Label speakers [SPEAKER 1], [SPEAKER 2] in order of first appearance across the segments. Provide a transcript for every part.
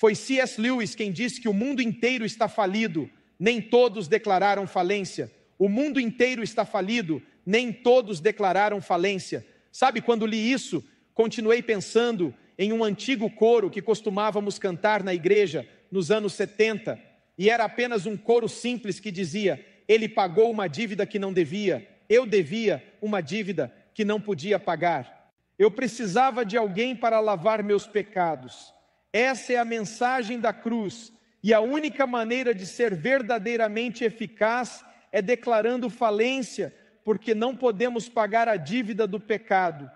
[SPEAKER 1] Foi C.S. Lewis quem disse que o mundo inteiro está falido, nem todos declararam falência. O mundo inteiro está falido, nem todos declararam falência. Sabe, quando li isso, continuei pensando em um antigo coro que costumávamos cantar na igreja nos anos 70, e era apenas um coro simples que dizia: ele pagou uma dívida que não devia, eu devia uma dívida que não podia pagar. Eu precisava de alguém para lavar meus pecados. Essa é a mensagem da cruz, e a única maneira de ser verdadeiramente eficaz é declarando falência, porque não podemos pagar a dívida do pecado.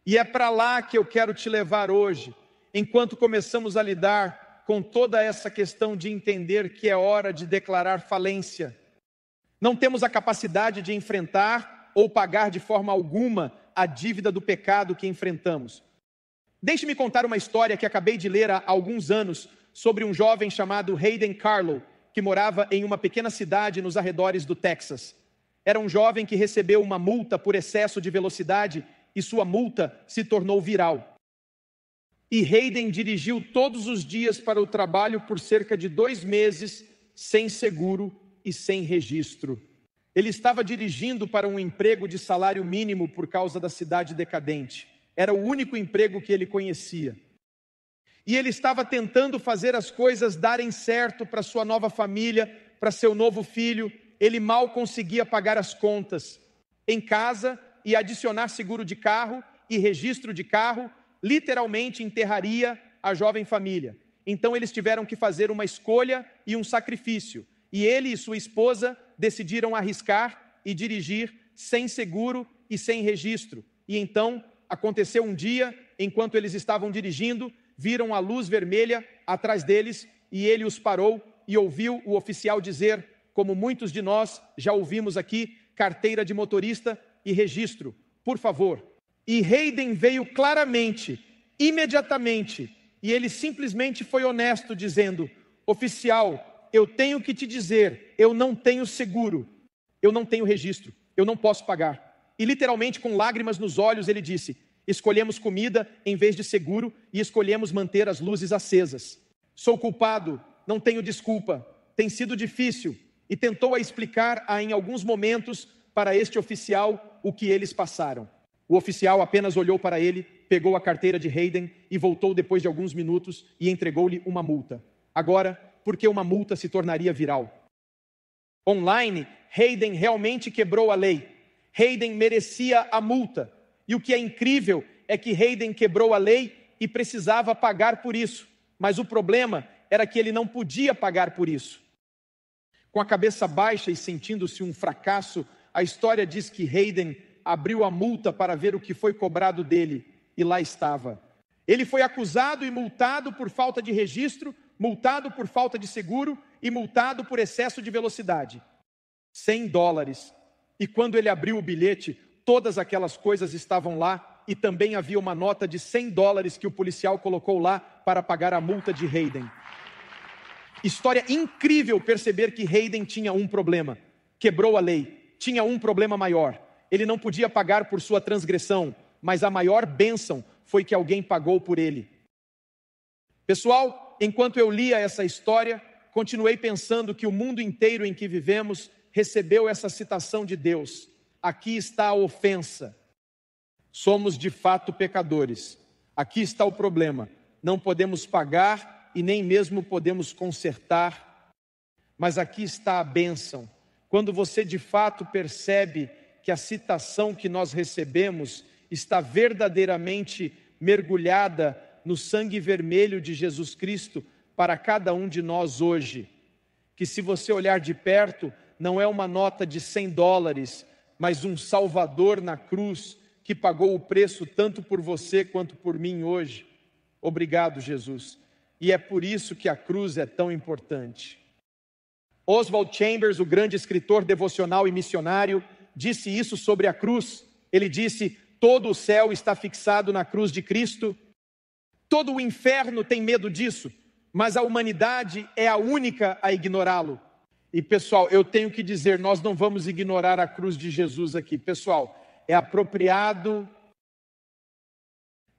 [SPEAKER 1] E é para lá que eu quero te levar hoje, enquanto começamos a lidar com toda essa questão de entender que é hora de declarar falência. Não temos a capacidade de enfrentar ou pagar de forma alguma a dívida do pecado que enfrentamos. Deixe-me contar uma história que acabei de ler há alguns anos sobre um jovem chamado Hayden Carlow, que morava em uma pequena cidade nos arredores do Texas. Era um jovem que recebeu uma multa por excesso de velocidade e sua multa se tornou viral. E Hayden dirigiu todos os dias para o trabalho por cerca de 2 meses, sem seguro e sem registro. Ele estava dirigindo para um emprego de salário mínimo por causa da cidade decadente. Era o único emprego que ele conhecia. E ele estava tentando fazer as coisas darem certo para sua nova família, para seu novo filho. Ele mal conseguia pagar as contas em casa e adicionar seguro de carro e registro de carro, literalmente enterraria a jovem família. Então eles tiveram que fazer uma escolha e um sacrifício. E ele e sua esposa decidiram arriscar e dirigir sem seguro e sem registro. E então aconteceu um dia, enquanto eles estavam dirigindo, viram a luz vermelha atrás deles e ele os parou e ouviu o oficial dizer, como muitos de nós já ouvimos aqui, carteira de motorista e registro, por favor. E Hayden veio claramente, imediatamente, e ele simplesmente foi honesto, dizendo: oficial, eu tenho que te dizer, eu não tenho seguro, eu não tenho registro, eu não posso pagar. E literalmente com lágrimas nos olhos ele disse: escolhemos comida em vez de seguro e escolhemos manter as luzes acesas. Sou culpado, não tenho desculpa, tem sido difícil. E tentou explicar em alguns momentos para este oficial o que eles passaram. O oficial apenas olhou para ele, pegou a carteira de Hayden e voltou depois de alguns minutos e entregou-lhe uma multa. Agora, por que uma multa se tornaria viral? Online, Hayden realmente quebrou a lei. Hayden merecia a multa. E o que é incrível é que Hayden quebrou a lei e precisava pagar por isso. Mas o problema era que ele não podia pagar por isso. Com a cabeça baixa e sentindo-se um fracasso, a história diz que Hayden abriu a multa para ver o que foi cobrado dele, e lá estava. Ele foi acusado e multado por falta de registro, multado por falta de seguro e multado por excesso de velocidade. $100. E quando ele abriu o bilhete, todas aquelas coisas estavam lá e também havia uma nota de $100 que o policial colocou lá para pagar a multa de Hayden. História incrível perceber que Hayden tinha um problema. Quebrou a lei, tinha um problema maior. Ele não podia pagar por sua transgressão, mas a maior bênção foi que alguém pagou por ele. Pessoal, enquanto eu lia essa história, continuei pensando que o mundo inteiro em que vivemos recebeu essa citação de Deus. Aqui está a ofensa. Somos de fato pecadores. Aqui está o problema. Não podemos pagar e nem mesmo podemos consertar. Mas aqui está a bênção. Quando você de fato percebe que a citação que nós recebemos está verdadeiramente mergulhada no sangue vermelho de Jesus Cristo para cada um de nós hoje. Que se você olhar de perto, não é uma nota de $100, mas um Salvador na cruz que pagou o preço tanto por você quanto por mim hoje. Obrigado, Jesus. E é por isso que a cruz é tão importante. Oswald Chambers, o grande escritor devocional e missionário, disse isso sobre a cruz. Ele disse: todo o céu está fixado na cruz de Cristo. Todo o inferno tem medo disso, mas a humanidade é a única a ignorá-lo. E pessoal, eu tenho que dizer, nós não vamos ignorar a cruz de Jesus aqui. Pessoal, é apropriado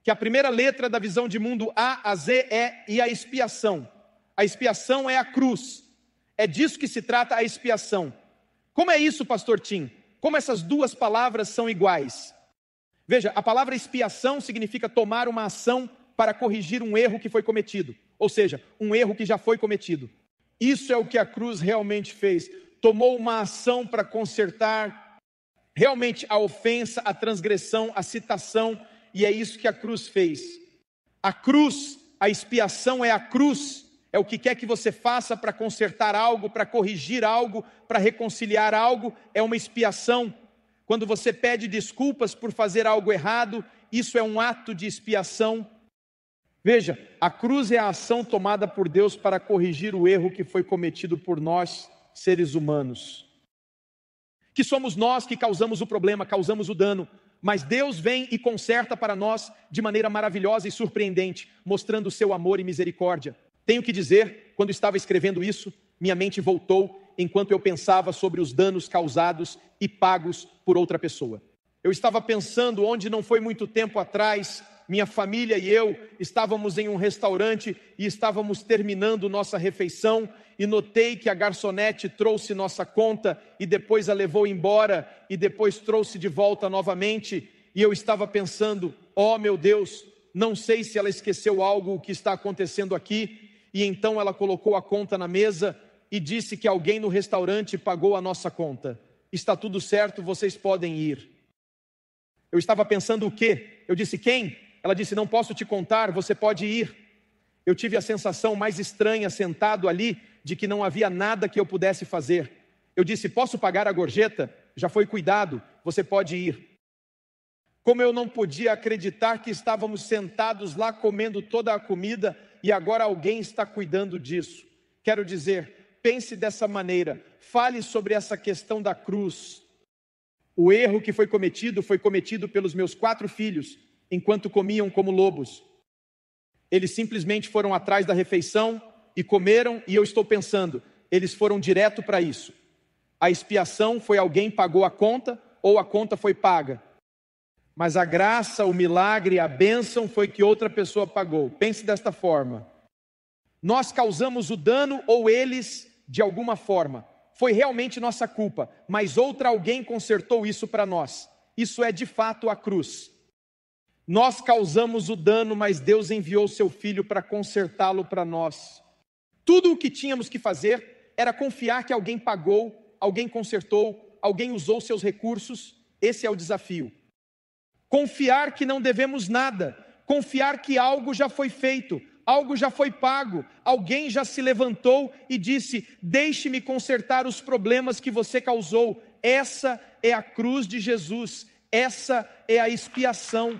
[SPEAKER 1] que a primeira letra da visão de mundo A a Z é e a expiação. A expiação é a cruz. É disso que se trata a expiação. Como é isso, pastor Tim? Como essas duas palavras são iguais? Veja, a palavra expiação significa tomar uma ação para corrigir um erro que foi cometido. Ou seja, um erro que já foi cometido. Isso é o que a cruz realmente fez. Tomou uma ação para consertar realmente a ofensa, a transgressão, a citação, e é isso que a cruz fez. A cruz, a expiação é a cruz, é o que quer que você faça para consertar algo, para corrigir algo, para reconciliar algo, é uma expiação. Quando você pede desculpas por fazer algo errado, isso é um ato de expiação. Veja, a cruz é a ação tomada por Deus para corrigir o erro que foi cometido por nós, seres humanos. Que somos nós que causamos o problema, causamos o dano, mas Deus vem e conserta para nós de maneira maravilhosa e surpreendente, mostrando o seu amor e misericórdia. Tenho que dizer, quando estava escrevendo isso, minha mente voltou enquanto eu pensava sobre os danos causados e pagos por outra pessoa. Eu estava pensando onde não foi muito tempo atrás, minha família e eu estávamos em um restaurante e estávamos terminando nossa refeição e notei que a garçonete trouxe nossa conta e depois a levou embora e depois trouxe de volta novamente e eu estava pensando, oh meu Deus, não sei se ela esqueceu algo o que está acontecendo aqui e então ela colocou a conta na mesa e disse que alguém no restaurante pagou a nossa conta. Está tudo certo, vocês podem ir. Eu estava pensando o quê? Eu disse, quem? Ela disse, não posso te contar, você pode ir. Eu tive a sensação mais estranha sentado ali, de que não havia nada que eu pudesse fazer. Eu disse, posso pagar a gorjeta? Já foi cuidado, você pode ir. Como eu não podia acreditar que estávamos sentados lá comendo toda a comida e agora alguém está cuidando disso. Quero dizer, pense dessa maneira, fale sobre essa questão da cruz. O erro que foi cometido pelos meus 4 filhos, enquanto comiam como lobos. Eles simplesmente foram atrás da refeição e comeram, e eu estou pensando, eles foram direto para isso. A expiação foi alguém pagou a conta, ou a conta foi paga. Mas a graça, o milagre, a bênção foi que outra pessoa pagou. Pense desta forma. Nós causamos o dano, ou eles, de alguma forma. Foi realmente nossa culpa, mas outra alguém consertou isso para nós. Isso é de fato a cruz. Nós causamos o dano, mas Deus enviou seu Filho para consertá-lo para nós. Tudo o que tínhamos que fazer era confiar que alguém pagou, alguém consertou, alguém usou seus recursos. Esse é o desafio. Confiar que não devemos nada, confiar que algo já foi feito, algo já foi pago, alguém já se levantou e disse, deixe-me consertar os problemas que você causou. Essa é a cruz de Jesus, essa é a expiação.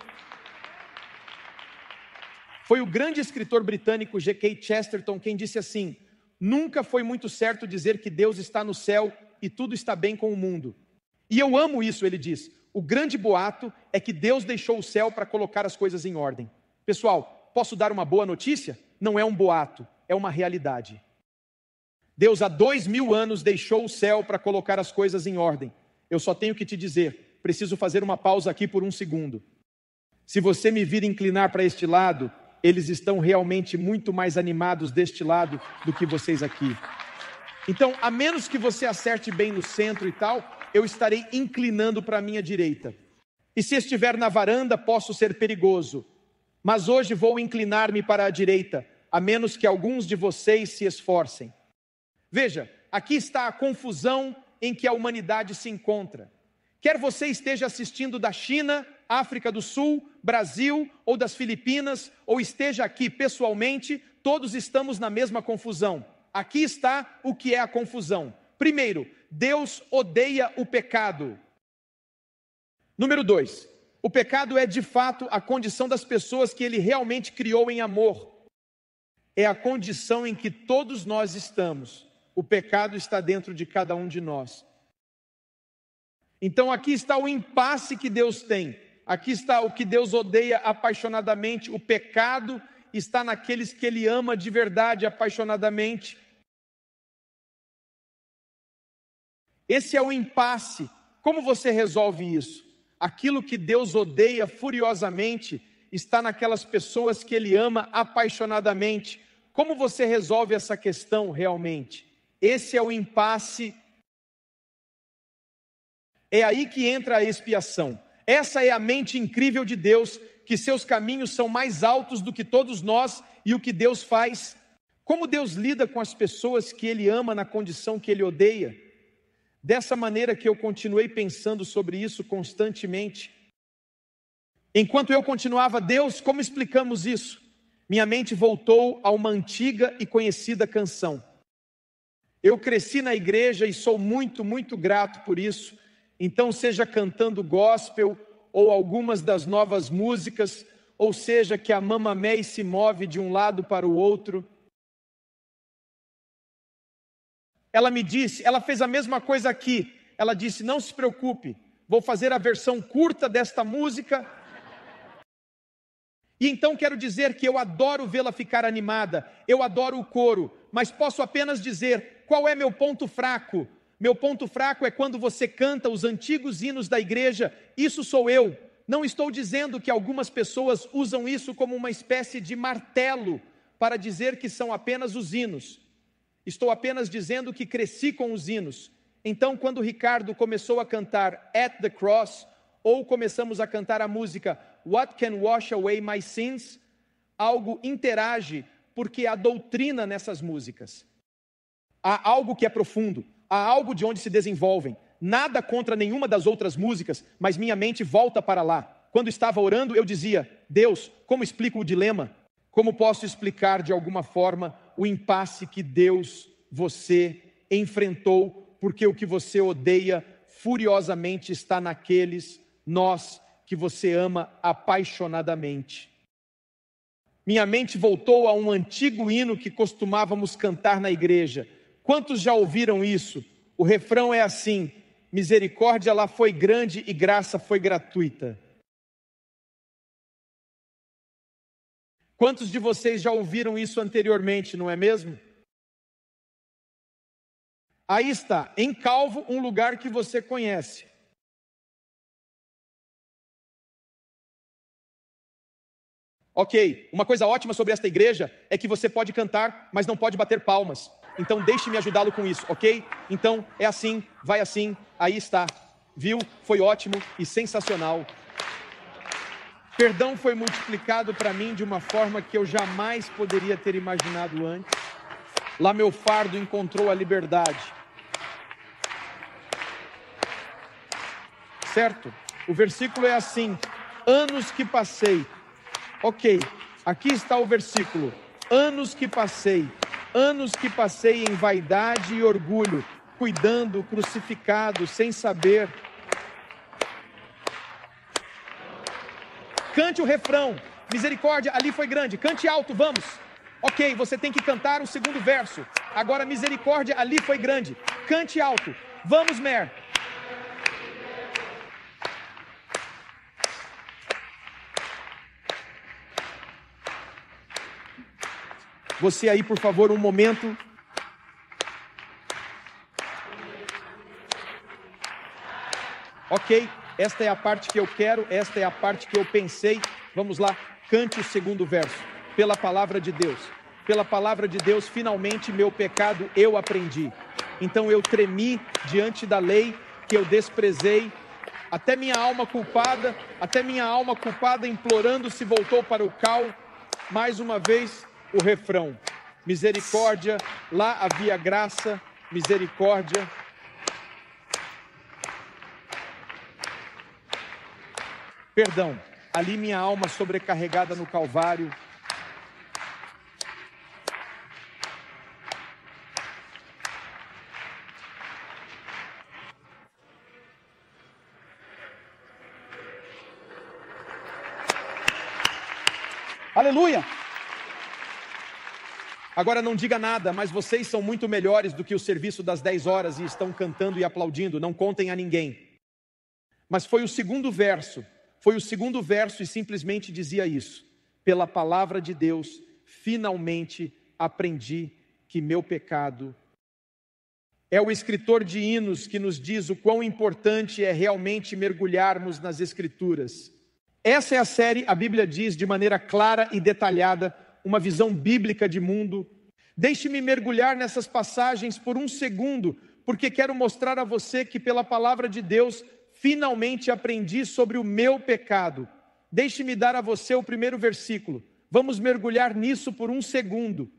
[SPEAKER 1] Foi o grande escritor britânico G.K. Chesterton quem disse assim, nunca foi muito certo dizer que Deus está no céu e tudo está bem com o mundo. E eu amo isso, ele diz, o grande boato é que Deus deixou o céu para colocar as coisas em ordem. Pessoal, posso dar uma boa notícia? Não é um boato, é uma realidade. Deus há 2000 anos deixou o céu para colocar as coisas em ordem. Eu só tenho que te dizer, preciso fazer uma pausa aqui por um segundo. Se você me vir inclinar para este lado, eles estão realmente muito mais animados deste lado do que vocês aqui. Então, a menos que você acerte bem no centro e tal, eu estarei inclinando para a minha direita. E se estiver na varanda, posso ser perigoso. Mas hoje vou inclinar-me para a direita, a menos que alguns de vocês se esforcem. Veja, aqui está a confusão em que a humanidade se encontra. Quer você esteja assistindo da China, África do Sul, Brasil ou das Filipinas, ou esteja aqui pessoalmente, todos estamos na mesma confusão. Aqui está o que é a confusão. Primeiro, Deus odeia o pecado. Número 2, o pecado é de fato a condição das pessoas que Ele realmente criou em amor. É a condição em que todos nós estamos. O pecado está dentro de cada um de nós. Então aqui está o impasse que Deus tem. Aqui está o que Deus odeia apaixonadamente. O pecado está naqueles que Ele ama de verdade, apaixonadamente. Esse é o impasse. Como você resolve isso? Aquilo que Deus odeia furiosamente, está naquelas pessoas que Ele ama apaixonadamente. Como você resolve essa questão realmente? Esse é o impasse. É aí que entra a expiação. Essa é a mente incrível de Deus, que seus caminhos são mais altos do que todos nós, e o que Deus faz. Como Deus lida com as pessoas que Ele ama na condição que Ele odeia? Dessa maneira que eu continuei pensando sobre isso constantemente. Enquanto eu continuava, Deus, como explicamos isso? Minha mente voltou a uma antiga e conhecida canção. Eu cresci na igreja e sou muito, muito grato por isso. Então, seja cantando gospel, ou algumas das novas músicas, ou seja, que a Mamma Mia se move de um lado para o outro. Ela me disse, ela fez a mesma coisa aqui. Ela disse, não se preocupe, vou fazer a versão curta desta música. E então quero dizer que eu adoro vê-la ficar animada, eu adoro o coro, mas posso apenas dizer, qual é meu ponto fraco? Meu ponto fraco é quando você canta os antigos hinos da igreja, isso sou eu. Não estou dizendo que algumas pessoas usam isso como uma espécie de martelo para dizer que são apenas os hinos. Estou apenas dizendo que cresci com os hinos. Então, quando o Ricardo começou a cantar At the Cross, ou começamos a cantar a música What Can Wash Away My Sins, algo interage, porque há doutrina nessas músicas. Há algo que é profundo, há algo de onde se desenvolvem. Nada contra nenhuma das outras músicas, mas minha mente volta para lá. Quando estava orando, eu dizia, Deus, como explico o dilema? Como posso explicar de alguma forma o impasse que Deus, você, enfrentou, porque o que você odeia furiosamente está naqueles nós que você ama apaixonadamente. Minha mente voltou a um antigo hino que costumávamos cantar na igreja. Quantos já ouviram isso? O refrão é assim, misericórdia lá foi grande e graça foi gratuita. Quantos de vocês já ouviram isso anteriormente, não é mesmo? Aí está, em Calvo, um lugar que você conhece. Ok, uma coisa ótima sobre esta igreja é que você pode cantar, mas não pode bater palmas. Então deixe-me ajudá-lo com isso, ok? Então é assim, vai assim, aí está. Viu? Foi ótimo e sensacional. Perdão foi multiplicado para mim de uma forma que eu jamais poderia ter imaginado antes. Lá meu fardo encontrou a liberdade. Certo? O versículo é assim, anos que passei. Ok, aqui está o versículo. Anos que passei em vaidade e orgulho, cuidando, crucificado, sem saber. Cante o refrão, misericórdia, ali foi grande, cante alto, vamos. Ok, você tem que cantar o segundo verso. Agora, misericórdia, ali foi grande, cante alto, vamos, Mer. Você aí, por favor, um momento. Ok, esta é a parte que eu quero, esta é a parte que eu pensei. Vamos lá, cante o segundo verso. Pela palavra de Deus. Pela palavra de Deus, finalmente meu pecado eu aprendi. Então eu tremi diante da lei que eu desprezei. Até minha alma culpada implorando se voltou para o cal. Mais uma vez, o refrão, misericórdia, lá havia graça, misericórdia. Perdão, ali minha alma sobrecarregada no Calvário. Aleluia! Agora não diga nada, mas vocês são muito melhores do que o serviço das 10 horas e estão cantando e aplaudindo, não contem a ninguém. Mas foi o segundo verso e simplesmente dizia isso. Pela palavra de Deus, finalmente aprendi que meu pecado. É o escritor de hinos que nos diz o quão importante é realmente mergulharmos nas Escrituras. Essa é a série, a Bíblia diz de maneira clara e detalhada, uma visão bíblica de mundo. Deixe-me mergulhar nessas passagens por um segundo, porque quero mostrar a você que pela palavra de Deus, finalmente aprendi sobre o meu pecado. Deixe-me dar a você o primeiro versículo. Vamos mergulhar nisso por um segundo.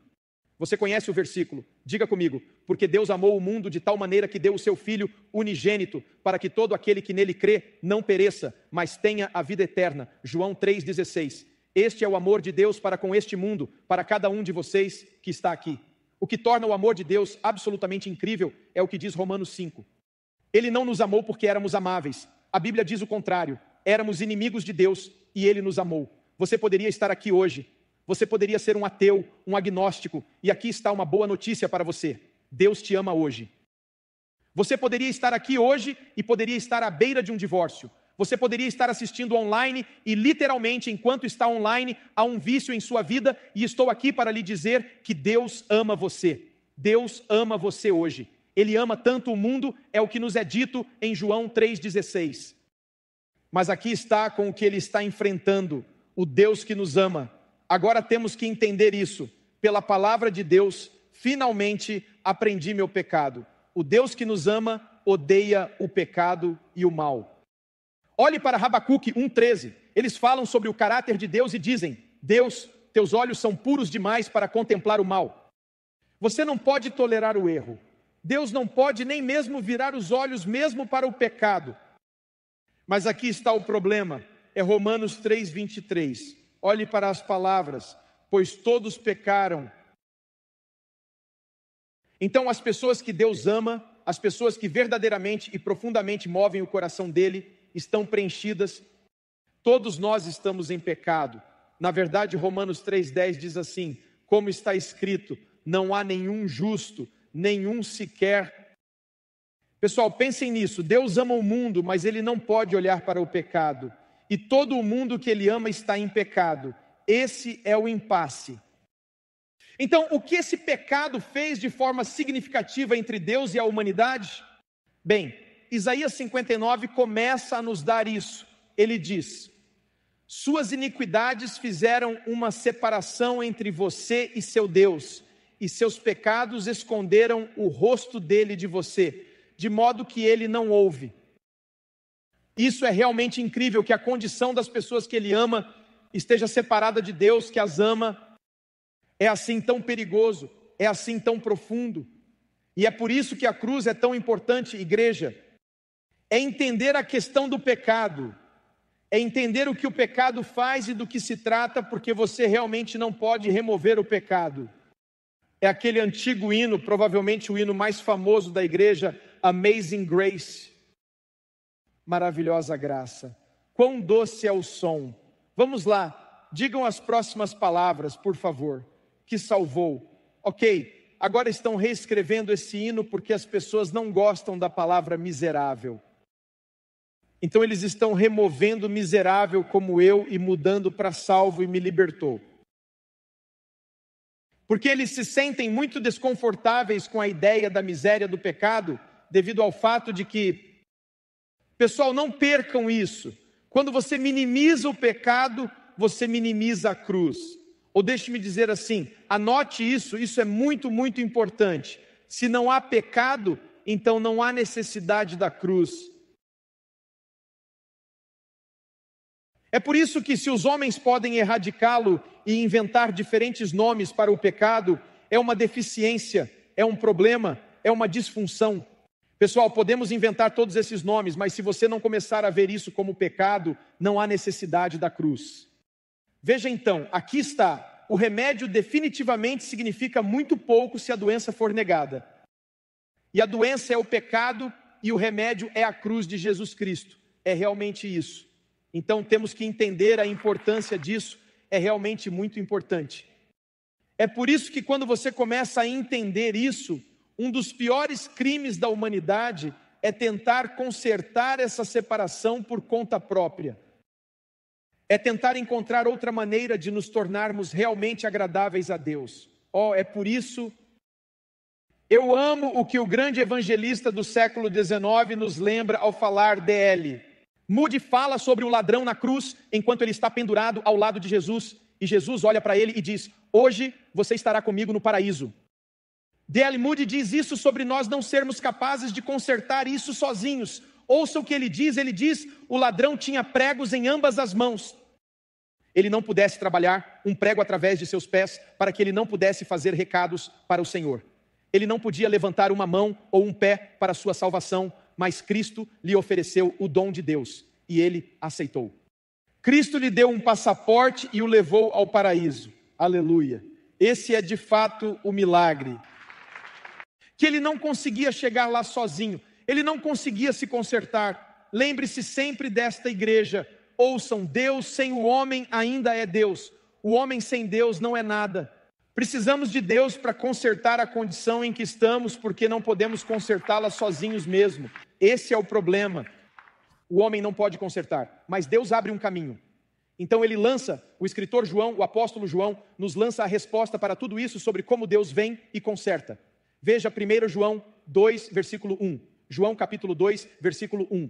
[SPEAKER 1] Você conhece o versículo? Diga comigo. Porque Deus amou o mundo de tal maneira que deu o seu Filho unigênito, para que todo aquele que nele crê não pereça, mas tenha a vida eterna. João 3,16. Este é o amor de Deus para com este mundo, para cada um de vocês que está aqui. O que torna o amor de Deus absolutamente incrível é o que diz Romanos 5. Ele não nos amou porque éramos amáveis. A Bíblia diz o contrário. Éramos inimigos de Deus e Ele nos amou. Você poderia estar aqui hoje. Você poderia ser um ateu, um agnóstico. E aqui está uma boa notícia para você. Deus te ama hoje. Você poderia estar aqui hoje e poderia estar à beira de um divórcio. Você poderia estar assistindo online e literalmente, enquanto está online, há um vício em sua vida e estou aqui para lhe dizer que Deus ama você. Deus ama você hoje. Ele ama tanto o mundo, é o que nos é dito em João 3,16. Mas aqui está com o que ele está enfrentando, o Deus que nos ama. Agora temos que entender isso. Pela palavra de Deus, finalmente aprendi meu pecado. O Deus que nos ama odeia o pecado e o mal. Olhe para Habacuque 1,13. Eles falam sobre o caráter de Deus e dizem: Deus, teus olhos são puros demais para contemplar o mal. Você não pode tolerar o erro. Deus não pode nem mesmo virar os olhos mesmo para o pecado. Mas aqui está o problema. É Romanos 3,23. Olhe para as palavras. Pois todos pecaram. Então as pessoas que Deus ama, as pessoas que verdadeiramente e profundamente movem o coração dele, estão preenchidas. Todos nós estamos em pecado. Na verdade, Romanos 3,10 diz assim: como está escrito, não há nenhum justo, nenhum sequer. Pessoal, pensem nisso. Deus ama o mundo, mas ele não pode olhar para o pecado. E todo o mundo que ele ama está em pecado. Esse é o impasse. Então, o que esse pecado fez de forma significativa entre Deus e a humanidade? Bem, Isaías 59 começa a nos dar isso. Ele diz: suas iniquidades fizeram uma separação entre você e seu Deus, e seus pecados esconderam o rosto dele de você, de modo que ele não ouve. Isso é realmente incrível, que a condição das pessoas que ele ama esteja separada de Deus que as ama. É assim tão perigoso, é assim tão profundo. E é por isso que a cruz é tão importante, igreja. É entender a questão do pecado. É entender o que o pecado faz e do que se trata, porque você realmente não pode remover o pecado. É aquele antigo hino, provavelmente o hino mais famoso da igreja, Amazing Grace. Maravilhosa graça. Quão doce é o som. Vamos lá, digam as próximas palavras, por favor. Que salvou. Ok, agora estão reescrevendo esse hino porque as pessoas não gostam da palavra miserável. Então eles estão removendo miserável como eu e mudando para salvo e me libertou. Porque eles se sentem muito desconfortáveis com a ideia da miséria do pecado, devido ao fato de que, pessoal, não percam isso. Quando você minimiza o pecado, você minimiza a cruz. Ou deixe-me dizer assim, anote isso, isso é muito, muito importante. Se não há pecado, então não há necessidade da cruz. É por isso que se os homens podem erradicá-lo e inventar diferentes nomes para o pecado, é uma deficiência, é um problema, é uma disfunção. Pessoal, podemos inventar todos esses nomes, mas se você não começar a ver isso como pecado, não há necessidade da cruz. Veja então, aqui está, o remédio definitivamente significa muito pouco se a doença for negada. E a doença é o pecado e o remédio é a cruz de Jesus Cristo. É realmente isso. Então temos que entender a importância disso, é realmente muito importante. É por isso que quando você começa a entender isso, um dos piores crimes da humanidade é tentar consertar essa separação por conta própria. É tentar encontrar outra maneira de nos tornarmos realmente agradáveis a Deus. É por isso, eu amo o que o grande evangelista do século XIX nos lembra ao falar dele. Moody fala sobre o ladrão na cruz, enquanto ele está pendurado ao lado de Jesus, e Jesus olha para ele e diz: hoje você estará comigo no paraíso. D.L. Moody diz isso sobre nós não sermos capazes de consertar isso sozinhos. Ouça o que ele diz, o ladrão tinha pregos em ambas as mãos. Ele não pudesse trabalhar, um prego através de seus pés, para que ele não pudesse fazer recados para o Senhor. Ele não podia levantar uma mão ou um pé para a sua salvação, mas Cristo lhe ofereceu o dom de Deus, e ele aceitou. Cristo lhe deu um passaporte e o levou ao paraíso. Aleluia. Esse é de fato o milagre. Que ele não conseguia chegar lá sozinho, ele não conseguia se consertar. Lembre-se sempre desta igreja. Ouçam, Deus sem o homem ainda é Deus. O homem sem Deus não é nada. Precisamos de Deus para consertar a condição em que estamos, porque não podemos consertá-la sozinhos mesmo. Esse é o problema. O homem não pode consertar, mas Deus abre um caminho. Então ele lança, o escritor João, o apóstolo João, nos lança a resposta para tudo isso sobre como Deus vem e conserta. Veja 1 João 2, versículo 1. João capítulo 2, versículo 1.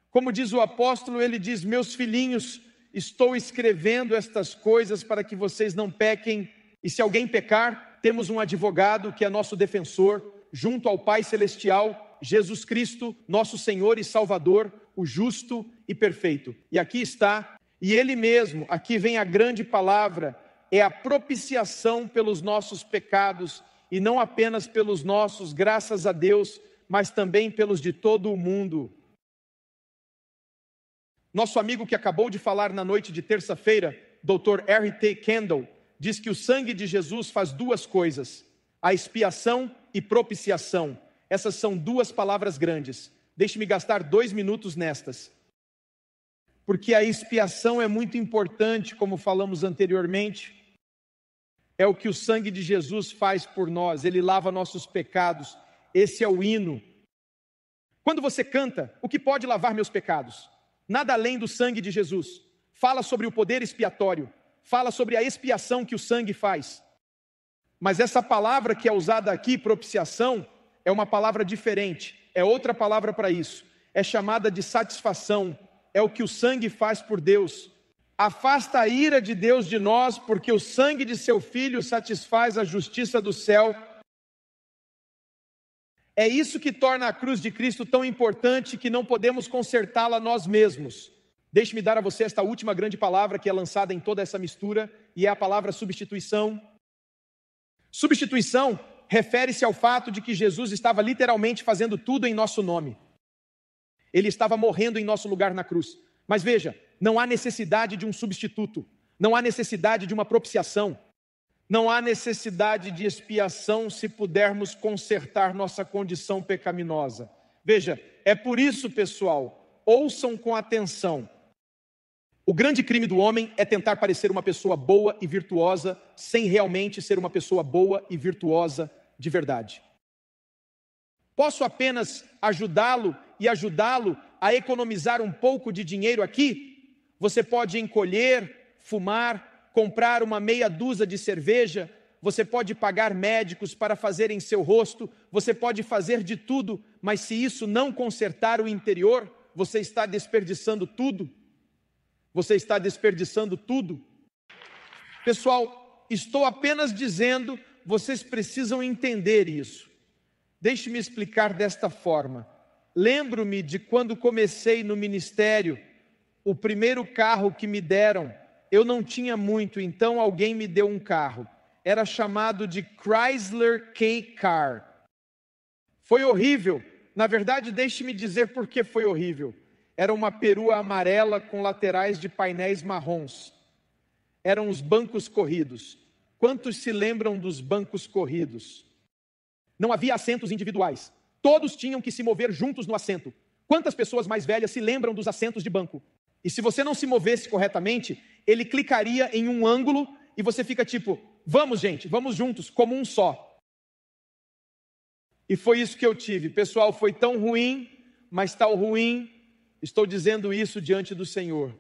[SPEAKER 1] Como diz o apóstolo, ele diz: meus filhinhos, estou escrevendo estas coisas para que vocês não pequem, e se alguém pecar, temos um advogado que é nosso defensor, junto ao Pai Celestial, Jesus Cristo, nosso Senhor e Salvador, o justo e perfeito. E aqui está, e Ele mesmo, aqui vem a grande palavra, é a propiciação pelos nossos pecados, e não apenas pelos nossos, graças a Deus, mas também pelos de todo o mundo. Nosso amigo que acabou de falar na noite de terça-feira, Dr. R.T. Kendall, diz que o sangue de Jesus faz duas coisas: a expiação e propiciação. Essas são duas palavras grandes. Deixe-me gastar 2 minutos nestas. Porque a expiação é muito importante, como falamos anteriormente. É o que o sangue de Jesus faz por nós, ele lava nossos pecados. Esse é o hino. Quando você canta, o que pode lavar meus pecados? Nada além do sangue de Jesus. Fala sobre o poder expiatório, fala sobre a expiação que o sangue faz. Mas essa palavra que é usada aqui, propiciação, é uma palavra diferente, é outra palavra para isso. É chamada de satisfação, é o que o sangue faz por Deus. Afasta a ira de Deus de nós, porque o sangue de seu Filho satisfaz a justiça do céu. É isso que torna a cruz de Cristo tão importante que não podemos consertá-la nós mesmos. Deixe-me dar a você esta última grande palavra que é lançada em toda essa mistura, e é a palavra substituição. Substituição refere-se ao fato de que Jesus estava literalmente fazendo tudo em nosso nome. Ele estava morrendo em nosso lugar na cruz. Mas veja, não há necessidade de um substituto, não há necessidade de uma propiciação, não há necessidade de expiação se pudermos consertar nossa condição pecaminosa. Veja, é por isso, pessoal, ouçam com atenção. O grande crime do homem é tentar parecer uma pessoa boa e virtuosa, sem realmente ser uma pessoa boa e virtuosa de verdade. Posso apenas ajudá-lo a economizar um pouco de dinheiro aqui? Você pode encolher, fumar, comprar uma meia dúzia de cerveja, você pode pagar médicos para fazerem seu rosto, você pode fazer de tudo, mas se isso não consertar o interior, você está desperdiçando tudo. Você está desperdiçando tudo. Pessoal, estou apenas dizendo, vocês precisam entender isso. Deixe-me explicar desta forma. Lembro-me de quando comecei no ministério, o primeiro carro que me deram, eu não tinha muito, então alguém me deu um carro. Era chamado de Chrysler K-Car. Foi horrível. Na verdade, deixe-me dizer por que foi horrível. Era uma perua amarela com laterais de painéis marrons. Eram os bancos corridos. Quantos se lembram dos bancos corridos? Não havia assentos individuais. Todos tinham que se mover juntos no assento. Quantas pessoas mais velhas se lembram dos assentos de banco? E se você não se movesse corretamente, ele clicaria em um ângulo e você fica tipo, vamos gente, vamos juntos, como um só. E foi isso que eu tive. Pessoal, foi tão ruim, mas tal ruim, estou dizendo isso diante do Senhor.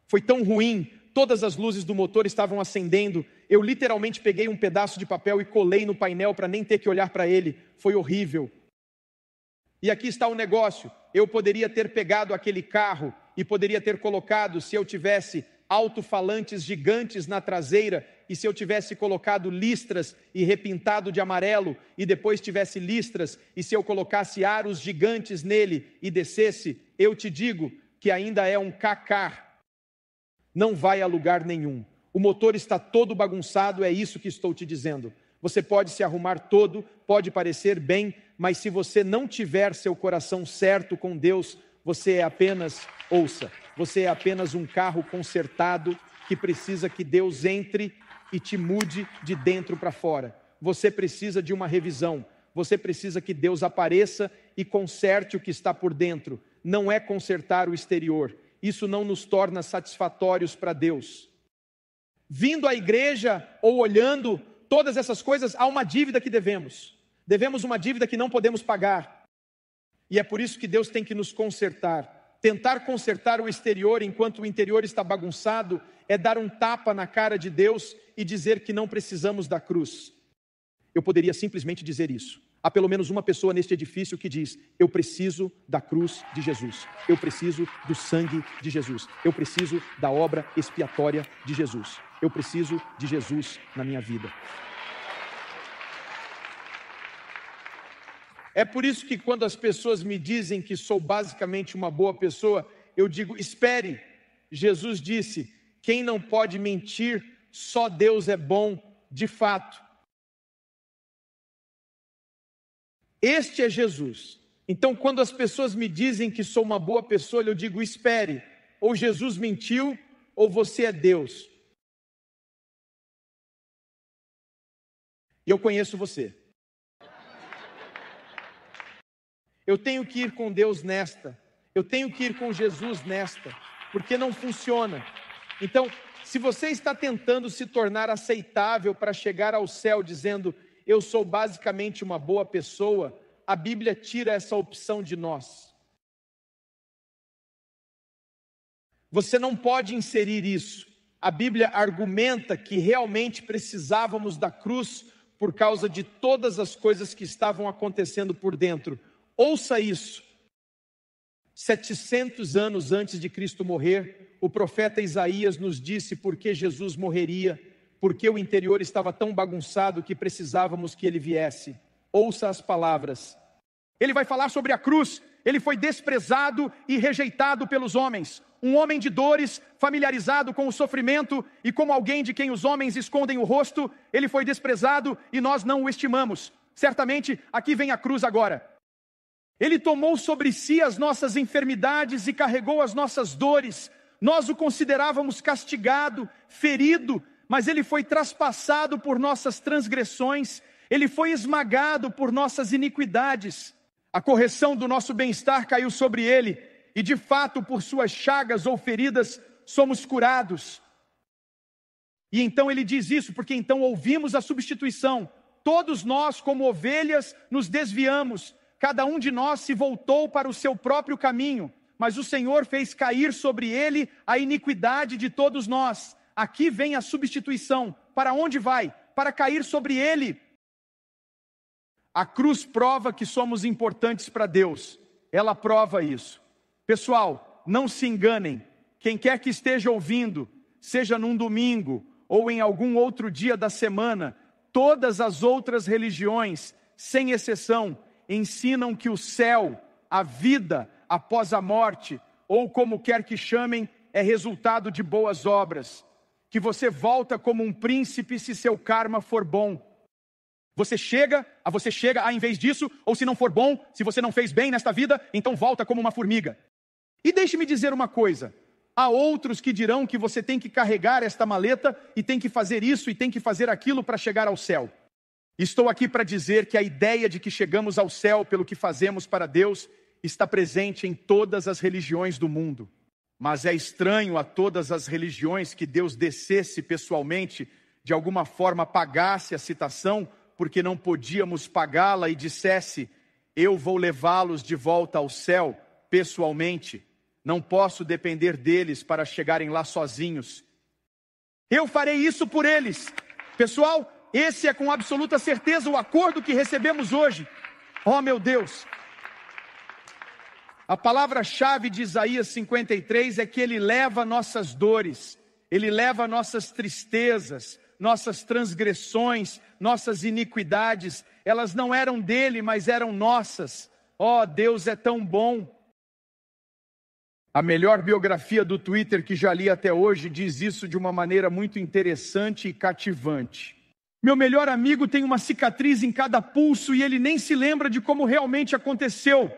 [SPEAKER 1] Foi tão ruim, todas as luzes do motor estavam acendendo, eu literalmente peguei um pedaço de papel e colei no painel para nem ter que olhar para ele. Foi horrível. E aqui está o negócio: eu poderia ter pegado aquele carro e poderia ter colocado, se eu tivesse alto-falantes gigantes na traseira, e se eu tivesse colocado listras e repintado de amarelo, e depois tivesse listras, e se eu colocasse aros gigantes nele e descesse, eu te digo que ainda é um cacar, não vai a lugar nenhum. O motor está todo bagunçado, é isso que estou te dizendo. Você pode se arrumar todo, pode parecer bem, mas se você não tiver seu coração certo com Deus, você é apenas, ouça, você é apenas um carro consertado que precisa que Deus entre e te mude de dentro para fora. Você precisa de uma revisão, você precisa que Deus apareça e conserte o que está por dentro. Não é consertar o exterior, isso não nos torna satisfatórios para Deus. Vindo à igreja ou olhando todas essas coisas, há uma dívida que devemos. Devemos uma dívida que não podemos pagar. E é por isso que Deus tem que nos consertar. Tentar consertar o exterior enquanto o interior está bagunçado é dar um tapa na cara de Deus e dizer que não precisamos da cruz. Eu poderia simplesmente dizer isso. Há pelo menos uma pessoa neste edifício que diz: eu preciso da cruz de Jesus. Eu preciso do sangue de Jesus. Eu preciso da obra expiatória de Jesus. Eu preciso de Jesus na minha vida. É por isso que quando as pessoas me dizem que sou basicamente uma boa pessoa, eu digo: espere, Jesus disse, quem não pode mentir, só Deus é bom de fato. Este é Jesus. Então quando as pessoas me dizem que sou uma boa pessoa, eu digo: espere, ou Jesus mentiu, ou você é Deus. E eu conheço você. Eu tenho que ir com Deus nesta, eu tenho que ir com Jesus nesta, porque não funciona. Então, se você está tentando se tornar aceitável para chegar ao céu dizendo: eu sou basicamente uma boa pessoa, a Bíblia tira essa opção de nós. Você não pode inserir isso. A Bíblia argumenta que realmente precisávamos da cruz por causa de todas as coisas que estavam acontecendo por dentro. Ouça isso. 700 anos antes de Cristo morrer, o profeta Isaías nos disse por que Jesus morreria, porque o interior estava tão bagunçado que precisávamos que ele viesse. Ouça as palavras. Ele vai falar sobre a cruz. Ele foi desprezado e rejeitado pelos homens. Um homem de dores, familiarizado com o sofrimento e como alguém de quem os homens escondem o rosto, ele foi desprezado e nós não o estimamos. Certamente, aqui vem a cruz agora. Ele tomou sobre si as nossas enfermidades e carregou as nossas dores. Nós o considerávamos castigado, ferido, mas ele foi traspassado por nossas transgressões, ele foi esmagado por nossas iniquidades. A correção do nosso bem-estar caiu sobre ele, e de fato, por suas chagas ou feridas, somos curados. E então ele diz isso, porque então ouvimos a substituição. Todos nós, como ovelhas, nos desviamos. Cada um de nós se voltou para o seu próprio caminho, mas o Senhor fez cair sobre ele a iniquidade de todos nós. Aqui vem a substituição. Para onde vai? Para cair sobre ele. A cruz prova que somos importantes para Deus. Ela prova isso. Pessoal, não se enganem. Quem quer que esteja ouvindo, seja num domingo ou em algum outro dia da semana, todas as outras religiões, sem exceção, ensinam que o céu, a vida após a morte, ou como quer que chamem, é resultado de boas obras. Que você volta como um príncipe se seu karma for bom. Você chega, em vez disso, ou se não for bom, se você não fez bem nesta vida, então volta como uma formiga. E deixe-me dizer uma coisa, há outros que dirão que você tem que carregar esta maleta, e tem que fazer isso, e tem que fazer aquilo para chegar ao céu. Estou aqui para dizer que a ideia de que chegamos ao céu pelo que fazemos para Deus está presente em todas as religiões do mundo. Mas é estranho a todas as religiões que Deus descesse pessoalmente, de alguma forma pagasse a citação, porque não podíamos pagá-la, e dissesse: eu vou levá-los de volta ao céu pessoalmente. Não posso depender deles para chegarem lá sozinhos. Eu farei isso por eles. Pessoal, esse é com absoluta certeza o acordo que recebemos hoje. Oh meu Deus! A palavra-chave de Isaías 53 é que ele leva nossas dores, ele leva nossas tristezas, nossas transgressões, nossas iniquidades. Elas não eram dele, mas eram nossas. Oh, Deus é tão bom. A melhor biografia do Twitter que já li até hoje diz isso de uma maneira muito interessante e cativante. Meu melhor amigo tem uma cicatriz em cada pulso e ele nem se lembra de como realmente aconteceu.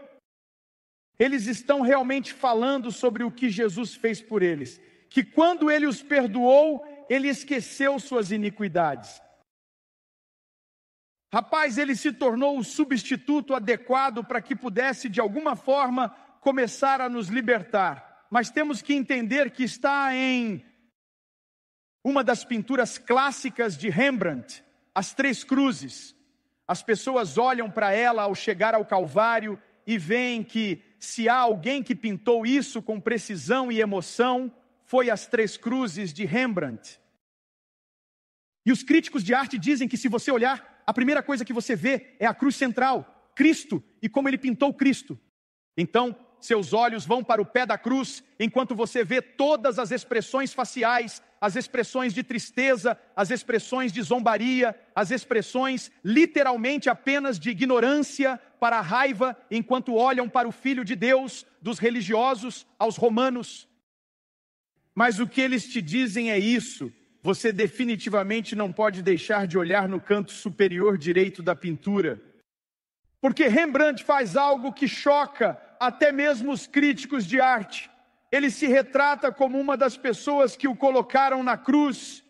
[SPEAKER 1] Eles estão realmente falando sobre o que Jesus fez por eles. Que quando ele os perdoou, ele esqueceu suas iniquidades. Rapaz, ele se tornou o substituto adequado para que pudesse de alguma forma começar a nos libertar. Mas temos que entender que está em uma das pinturas clássicas de Rembrandt, As Três Cruzes. As pessoas olham para ela ao chegar ao Calvário e veem que se há alguém que pintou isso com precisão e emoção, foi As Três Cruzes de Rembrandt. E os críticos de arte dizem que se você olhar, a primeira coisa que você vê é a cruz central, Cristo, e como ele pintou Cristo. Então, seus olhos vão para o pé da cruz, enquanto você vê todas as expressões faciais, as expressões de tristeza, as expressões de zombaria, as expressões literalmente apenas de ignorância para a raiva, enquanto olham para o Filho de Deus, dos religiosos aos romanos. Mas o que eles te dizem é isso: você definitivamente não pode deixar de olhar no canto superior direito da pintura. Porque Rembrandt faz algo que choca até mesmo os críticos de arte. Ele se retrata como uma das pessoas que o colocaram na cruz.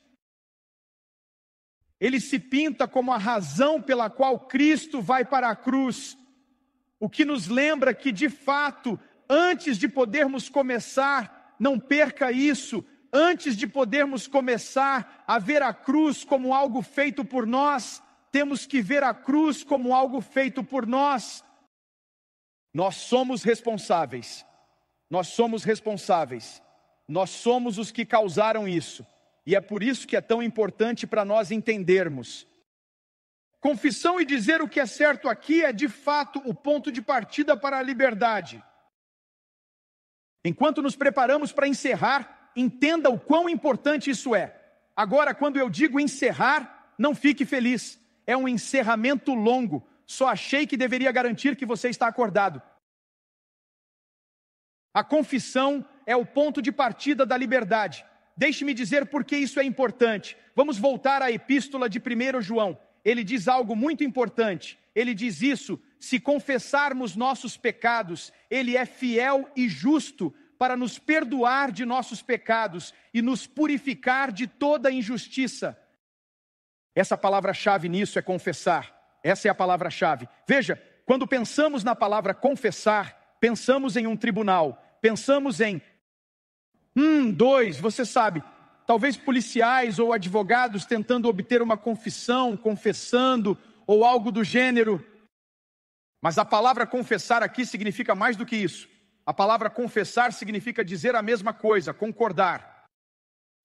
[SPEAKER 1] Ele se pinta como a razão pela qual Cristo vai para a cruz. O que nos lembra que, de fato, antes de podermos começar, não perca isso, antes de podermos começar a ver a cruz como algo feito por nós, temos que ver a cruz como algo feito por nós. Nós somos responsáveis. Nós somos responsáveis. Nós somos os que causaram isso. E é por isso que é tão importante para nós entendermos. Confissão e dizer o que é certo aqui é de fato o ponto de partida para a liberdade. Enquanto nos preparamos para encerrar, entenda o quão importante isso é. Agora, quando eu digo encerrar, não fique feliz. É um encerramento longo. Só achei que deveria garantir que você está acordado. A confissão é o ponto de partida da liberdade. Deixe-me dizer por que isso é importante. Vamos voltar à epístola de 1 João. Ele diz algo muito importante. Ele diz isso: se confessarmos nossos pecados, Ele é fiel e justo para nos perdoar de nossos pecados e nos purificar de toda injustiça. Essa palavra-chave nisso é confessar. Essa é a palavra-chave. Veja, quando pensamos na palavra confessar, pensamos em um tribunal, pensamos em você sabe, talvez policiais ou advogados tentando obter uma confissão, confessando, ou algo do gênero. Mas a palavra confessar aqui significa mais do que isso. A palavra confessar significa dizer a mesma coisa, concordar.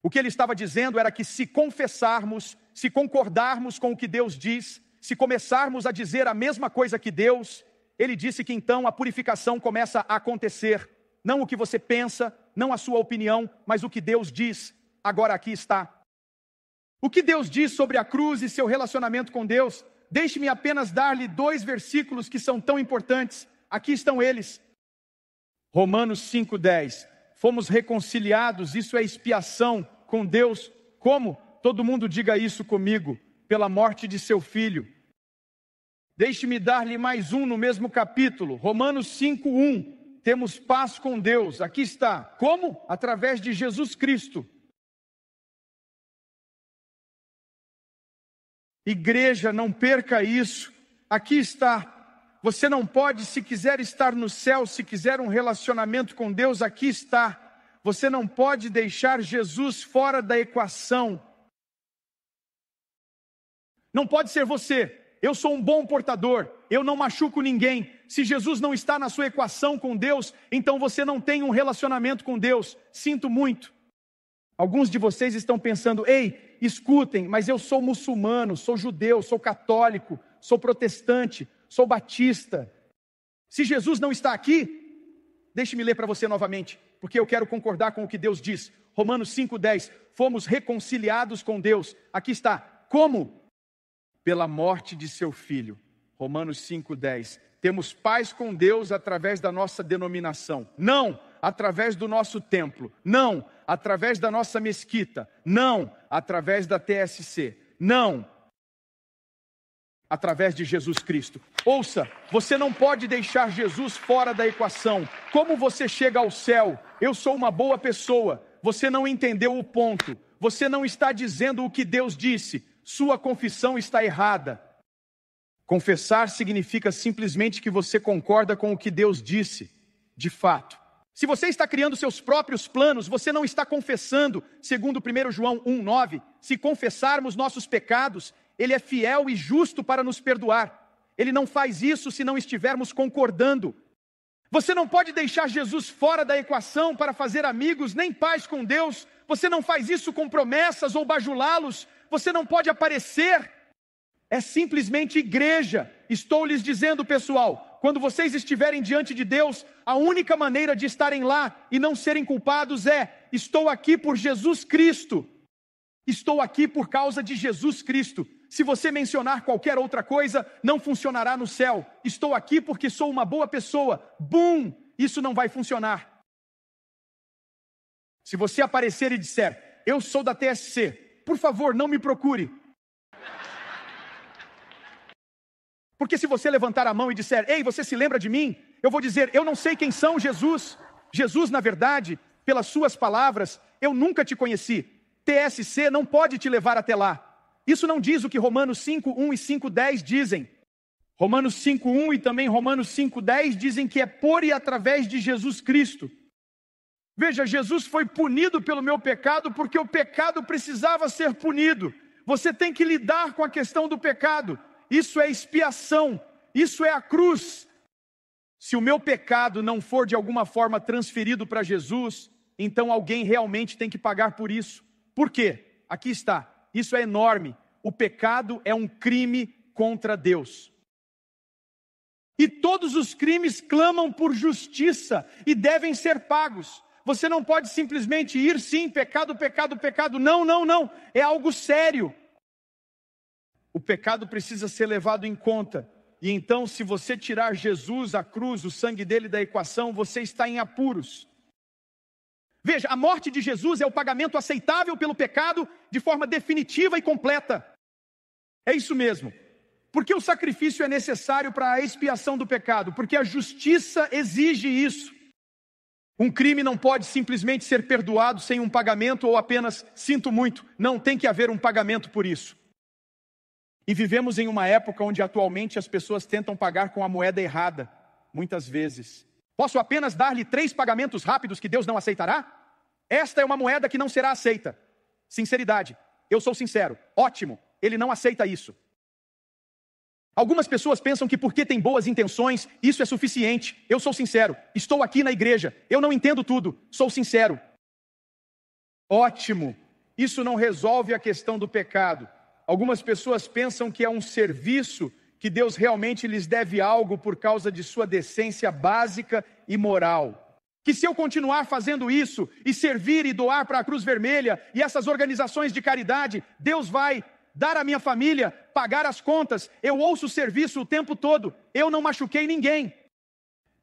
[SPEAKER 1] O que ele estava dizendo era que se confessarmos, se concordarmos com o que Deus diz, se começarmos a dizer a mesma coisa que Deus, ele disse que então a purificação começa a acontecer. Não o que você pensa, não a sua opinião, mas o que Deus diz. Agora aqui está. O que Deus diz sobre a cruz e seu relacionamento com Deus? Deixe-me apenas dar-lhe 2 versículos que são tão importantes. Aqui estão eles. Romanos 5:10. Fomos reconciliados, isso é expiação com Deus. Como? Todo mundo diga isso comigo. Pela morte de seu filho. Deixe-me dar-lhe mais um no mesmo capítulo. Romanos 5:1. Temos paz com Deus. Aqui está. Como? Através de Jesus Cristo. Igreja, não perca isso. Aqui está. Você não pode, se quiser estar no céu, se quiser um relacionamento com Deus, aqui está. Você não pode deixar Jesus fora da equação. Não pode ser você. Eu sou um bom portador, eu não machuco ninguém. Se Jesus não está na sua equação com Deus, então você não tem um relacionamento com Deus. Sinto muito. Alguns de vocês estão pensando, ei, escutem, mas eu sou muçulmano, sou judeu, sou católico, sou protestante, sou batista. Se Jesus não está aqui, Deixe-me ler para você novamente, porque eu quero concordar com o que Deus diz. Romanos 5,10, fomos reconciliados com Deus. Aqui está, como? Pela morte de seu Filho. Romanos 5,10, temos paz com Deus através da nossa denominação. Não através do nosso templo. Não através da nossa mesquita. Não através da TSC. Não através de Jesus Cristo. Ouça, você não pode deixar Jesus fora da equação. Como você chega ao céu? Eu sou uma boa pessoa. Você não entendeu o ponto. Você não está dizendo o que Deus disse. Sua confissão está errada. Confessar significa simplesmente que você concorda com o que Deus disse, de fato. Se você está criando seus próprios planos, você não está confessando, segundo 1 João 1,9. Se confessarmos nossos pecados, Ele é fiel e justo para nos perdoar. Ele não faz isso se não estivermos concordando. Você não pode deixar Jesus fora da equação para fazer amigos, nem paz com Deus. Você não faz isso com promessas ou bajulá-los. Você não pode aparecer. É simplesmente igreja. Estou lhes dizendo, pessoal, quando vocês estiverem diante de Deus, a única maneira de estarem lá e não serem culpados é: estou aqui por Jesus Cristo. Estou aqui por causa de Jesus Cristo. Se você mencionar qualquer outra coisa, não funcionará no céu. Estou aqui porque sou uma boa pessoa. Bum! Isso não vai funcionar. Se você aparecer e disser: eu sou da TSC, por favor, não me procure. Porque se você levantar a mão e disser: ei, você se lembra de mim? Eu vou dizer: eu não sei quem são Jesus. Jesus, na verdade, pelas suas palavras, eu nunca te conheci. TSC não pode te levar até lá. Isso não diz o que Romanos 5:1 e 5:10 dizem. Romanos 5:1 e também Romanos 5:10 dizem que é por e através de Jesus Cristo. Veja, Jesus foi punido pelo meu pecado porque o pecado precisava ser punido. Você tem que lidar com a questão do pecado. Isso é expiação, isso é a cruz. Se o meu pecado não for de alguma forma transferido para Jesus, então alguém realmente tem que pagar por isso. Por quê? Aqui está, isso é enorme. O pecado é um crime contra Deus. E todos os crimes clamam por justiça e devem ser pagos. Você não pode simplesmente ir, sim, pecado, pecado, pecado. Não, não, não, é algo sério. O pecado precisa ser levado em conta. E então, se você tirar Jesus, a cruz, o sangue dele da equação, você está em apuros. Veja, a morte de Jesus é o pagamento aceitável pelo pecado de forma definitiva e completa. É isso mesmo. Porque o sacrifício é necessário para a expiação do pecado? Porque a justiça exige isso. Um crime não pode simplesmente ser perdoado sem um pagamento ou apenas sinto muito. Não, tem que haver um pagamento por isso. E vivemos em uma época onde atualmente as pessoas tentam pagar com a moeda errada, muitas vezes. Posso apenas dar-lhe 3 pagamentos rápidos que Deus não aceitará? Esta é uma moeda que não será aceita. Sinceridade, eu sou sincero, ótimo, ele não aceita isso. Algumas pessoas pensam que porque tem boas intenções, isso é suficiente. Eu sou sincero, estou aqui na igreja, eu não entendo tudo, sou sincero. Ótimo, isso não resolve a questão do pecado. Algumas pessoas pensam que é um serviço, que Deus realmente lhes deve algo por causa de sua decência básica e moral. Que se eu continuar fazendo isso, e servir e doar para a Cruz Vermelha, e essas organizações de caridade, Deus vai dar à minha família, pagar as contas, eu ouço o serviço o tempo todo, eu não machuquei ninguém.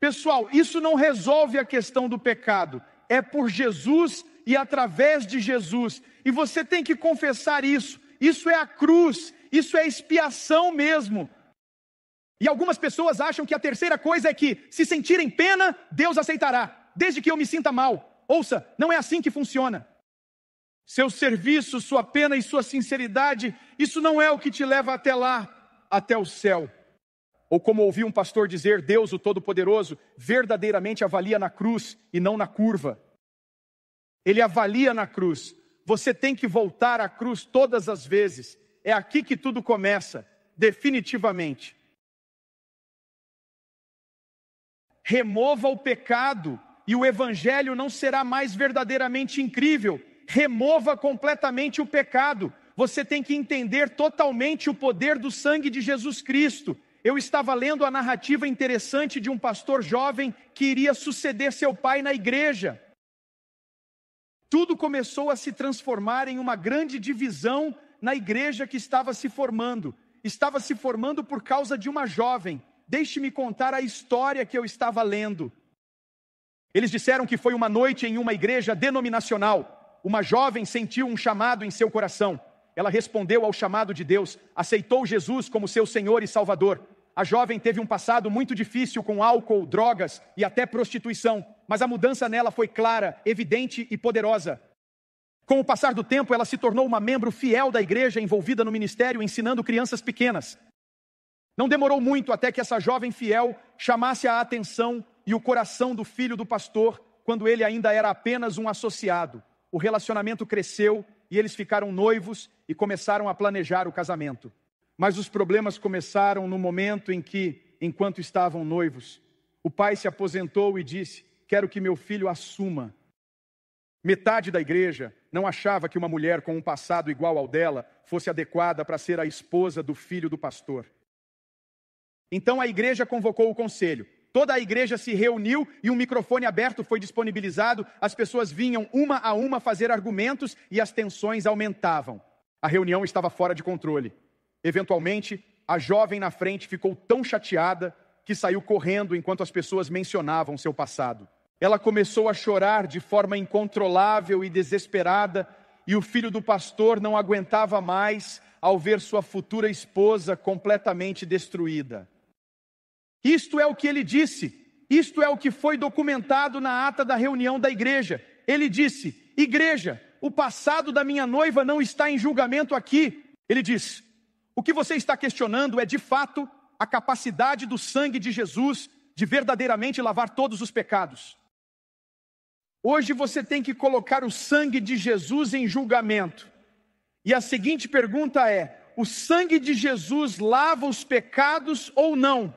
[SPEAKER 1] Pessoal, isso não resolve a questão do pecado, é por Jesus e através de Jesus, e você tem que confessar isso. Isso é a cruz, isso é expiação mesmo. E algumas pessoas acham que a terceira coisa é que, se sentirem pena, Deus aceitará, desde que eu me sinta mal. Ouça, não é assim que funciona. Seu serviço, sua pena e sua sinceridade, isso não é o que te leva até lá, até o céu. Ou como ouvi um pastor dizer, Deus, o Todo-Poderoso, verdadeiramente avalia na cruz e não na curva. Ele avalia na cruz. Você tem que voltar à cruz todas as vezes. É aqui que tudo começa, definitivamente. Remova o pecado e o evangelho não será mais verdadeiramente incrível. Remova completamente o pecado. Você tem que entender totalmente o poder do sangue de Jesus Cristo. eu estava lendo a narrativa interessante de um pastor jovem que iria suceder seu pai na igreja. Tudo começou a se transformar em uma grande divisão na igreja que estava se formando. Estava se formando por causa de uma jovem. Deixe-me contar a história que eu estava lendo. Eles disseram que foi uma noite em uma igreja denominacional. Uma jovem sentiu um chamado em seu coração. Ela respondeu ao chamado de Deus, aceitou Jesus como seu Senhor e Salvador. A jovem teve um passado muito difícil com álcool, drogas e até prostituição, mas a mudança nela foi clara, evidente e poderosa. Com o passar do tempo, ela se tornou uma membro fiel da igreja, envolvida no ministério, ensinando crianças pequenas. Não demorou muito até que essa jovem fiel chamasse a atenção e o coração do filho do pastor, quando ele ainda era apenas um associado. O relacionamento cresceu e eles ficaram noivos e começaram a planejar o casamento. Mas os problemas começaram no momento em que, enquanto estavam noivos, o pai se aposentou e disse: quero que meu filho assuma. Metade da igreja não achava que uma mulher com um passado igual ao dela fosse adequada para ser a esposa do filho do pastor. Então a igreja convocou o conselho. Toda a igreja se reuniu e um microfone aberto foi disponibilizado. As pessoas vinham uma a uma fazer argumentos e as tensões aumentavam. A reunião estava fora de controle. Eventualmente, a jovem na frente ficou tão chateada que saiu correndo enquanto as pessoas mencionavam seu passado. Ela começou a chorar de forma incontrolável e desesperada, e o filho do pastor não aguentava mais ao ver sua futura esposa completamente destruída. Isto é o que ele disse, isto é o que foi documentado na ata da reunião da igreja. Ele disse: igreja, o passado da minha noiva não está em julgamento aqui. Ele diz: o que você está questionando é de fato a capacidade do sangue de Jesus de verdadeiramente lavar todos os pecados. Hoje você tem que colocar o sangue de Jesus em julgamento. E a seguinte pergunta é: o sangue de Jesus lava os pecados ou não?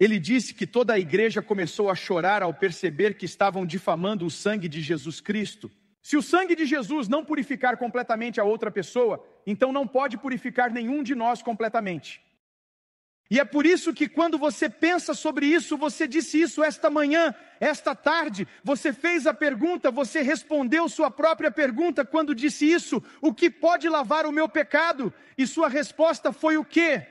[SPEAKER 1] Ele disse que toda a igreja começou a chorar ao perceber que estavam difamando o sangue de Jesus Cristo. Se o sangue de Jesus não purificar completamente a outra pessoa, então não pode purificar nenhum de nós completamente. E é por isso que quando você pensa sobre isso, você disse isso esta manhã, esta tarde, você fez a pergunta, você respondeu sua própria pergunta quando disse isso: o que pode lavar o meu pecado? E sua resposta foi o quê?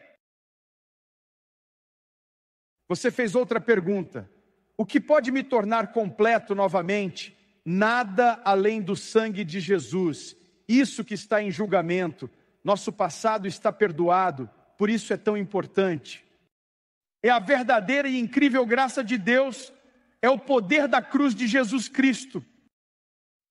[SPEAKER 1] Você fez outra pergunta: o que pode me tornar completo novamente? Nada além do sangue de Jesus. Isso que está em julgamento. Nosso passado está perdoado, por isso é tão importante. É a verdadeira e incrível graça de Deus, é o poder da cruz de Jesus Cristo.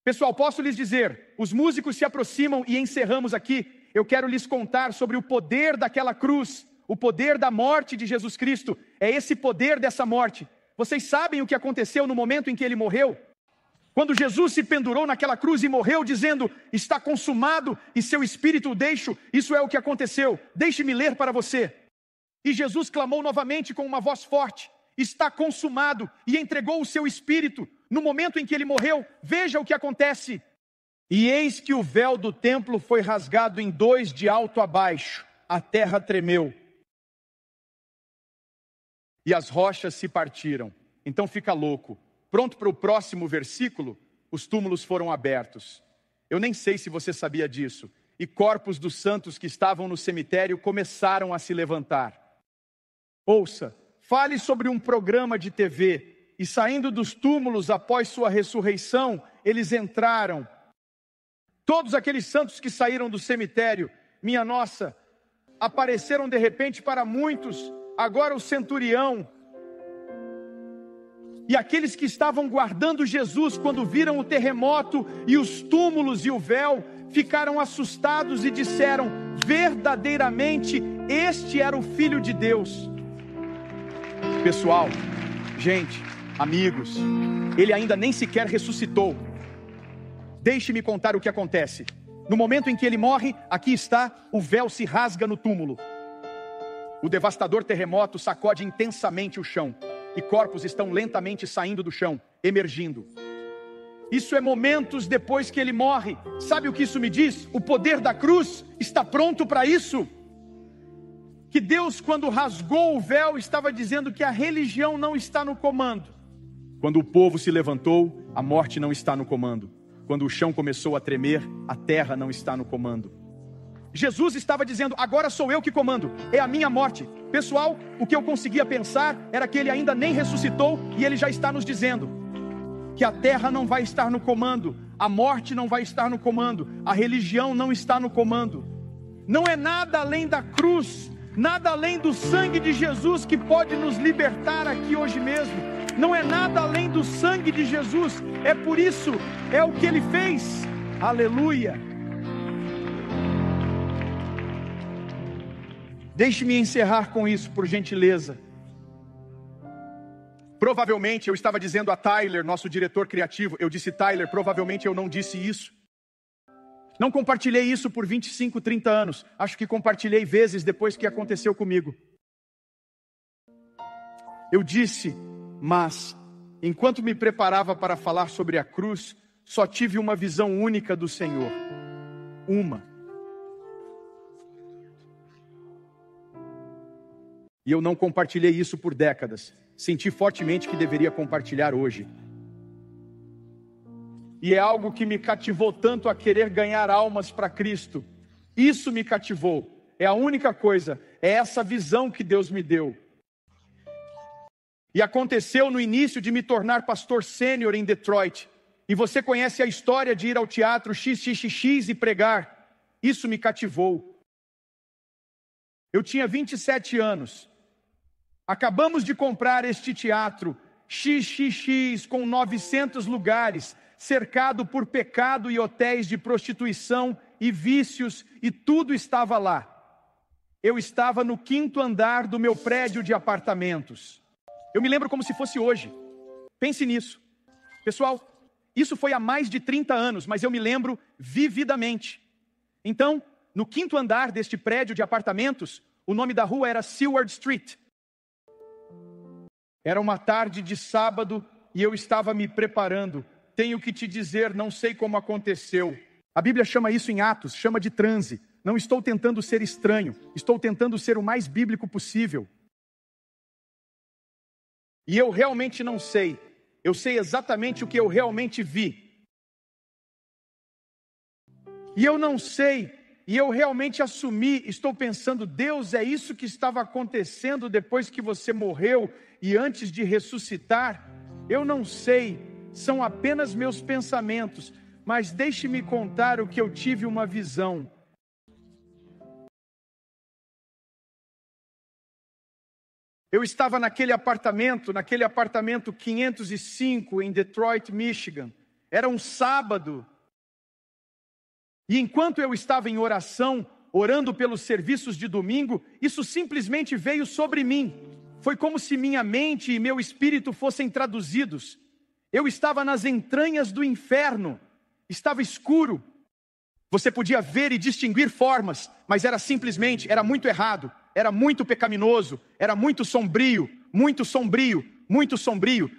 [SPEAKER 1] Pessoal, posso lhes dizer, os músicos se aproximam e encerramos aqui. Eu quero lhes contar sobre o poder daquela cruz, o poder da morte de Jesus Cristo. É esse poder dessa morte. Vocês sabem o que aconteceu no momento em que ele morreu? Quando Jesus se pendurou naquela cruz e morreu dizendo: está consumado, e seu espírito o deixo, isso é o que aconteceu. Deixe-me ler para você. E Jesus clamou novamente com uma voz forte: está consumado, e entregou o seu espírito. No momento em que ele morreu, veja o que acontece. E eis que o véu do templo foi rasgado em dois de alto a baixo. A terra tremeu. E as rochas se partiram. Então fica louco. Pronto para o próximo versículo? Os túmulos foram abertos. Eu nem sei se você sabia disso. E corpos dos santos que estavam no cemitério começaram a se levantar. Ouça, fale sobre um programa de TV. E saindo dos túmulos após sua ressurreição, eles entraram. Todos aqueles santos que saíram do cemitério, minha nossa, apareceram de repente para muitos. Agora o centurião e aqueles que estavam guardando Jesus quando viram o terremoto e os túmulos e o véu, ficaram assustados e disseram: verdadeiramente este era o Filho de Deus. Pessoal, gente, amigos, ele ainda nem sequer ressuscitou. Deixe-me contar o que acontece. No momento em que ele morre, aqui está, o véu se rasga no túmulo. O devastador terremoto sacode intensamente o chão. E corpos estão lentamente saindo do chão, emergindo. Isso é momentos depois que ele morre. Sabe o que isso me diz? O poder da cruz está pronto para isso. que Deus, quando rasgou o véu, estava dizendo que a religião não está no comando. Quando o povo se levantou, a morte não está no comando. Quando o chão começou a tremer, a terra não está no comando. Jesus estava dizendo: agora sou eu que comando, é a minha morte. Pessoal, o que eu conseguia pensar era que ele ainda nem ressuscitou, e ele já está nos dizendo que a terra não vai estar no comando, a morte não vai estar no comando, a religião não está no comando. Não é nada além da cruz, nada além do sangue de Jesus que pode nos libertar aqui hoje mesmo. Não é nada além do sangue de Jesus. É por isso, é o que ele fez. Aleluia. Deixe-me encerrar com isso, por gentileza. Provavelmente eu estava dizendo a Tyler, nosso diretor criativo, eu disse: Tyler, provavelmente eu não disse isso. Não compartilhei isso por 25, 30 anos. Acho que compartilhei vezes depois que aconteceu comigo. Eu disse, mas enquanto me preparava para falar sobre a cruz, só tive uma visão única do Senhor. Uma. E eu não compartilhei isso por décadas. Senti fortemente que deveria compartilhar hoje. E é algo que me cativou tanto a querer ganhar almas para Cristo. Isso me cativou. É a única coisa. É essa visão que Deus me deu. E aconteceu no início de me tornar pastor sênior em Detroit. E você conhece a história de ir ao teatro XXX e pregar. Isso me cativou. Eu tinha 27 anos. Acabamos de comprar este teatro XXX com 900 lugares, cercado por pecado e hotéis de prostituição e vícios, e tudo estava lá. Eu estava no 5º andar do meu prédio de apartamentos. Eu me lembro como se fosse hoje. Pense nisso. Pessoal, isso foi há mais de 30 anos, mas eu me lembro vividamente. Então, no 5º andar deste prédio de apartamentos, o nome da rua era Seward Street. Era uma tarde de sábado e eu estava me preparando. Tenho que te dizer, não sei como aconteceu. A Bíblia chama isso em Atos, chama de transe. Não estou tentando ser estranho, estou tentando ser o mais bíblico possível. E eu realmente não sei. Eu sei exatamente o que eu realmente vi. E eu não sei. E eu realmente assumi, estou pensando: Deus, é isso que estava acontecendo depois que você morreu e antes de ressuscitar? Eu não sei, são apenas meus pensamentos, mas deixe-me contar o que eu tive uma visão. Eu estava naquele apartamento 505 em Detroit, Michigan. Era um sábado. E enquanto eu estava em oração, orando pelos serviços de domingo, isso simplesmente veio sobre mim. Foi como se minha mente e meu espírito fossem traduzidos. Eu estava nas entranhas do inferno. Estava escuro. Você podia ver e distinguir formas, mas era muito errado. Era muito pecaminoso. Era muito sombrio, muito sombrio, muito sombrio.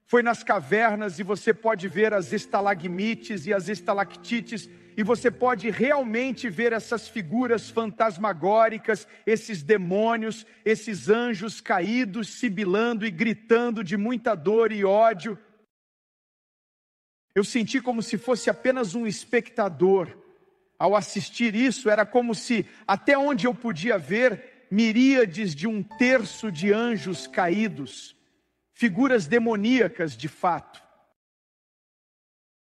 [SPEAKER 1] Foi nas cavernas e você pode ver as estalagmites e as estalactites, e você pode realmente ver essas figuras fantasmagóricas, esses demônios, esses anjos caídos, sibilando e gritando de muita dor e ódio. Eu senti como se fosse apenas um espectador. Ao assistir isso, era como se, até onde eu podia ver, miríades de 1/3 de anjos caídos. Figuras demoníacas de fato.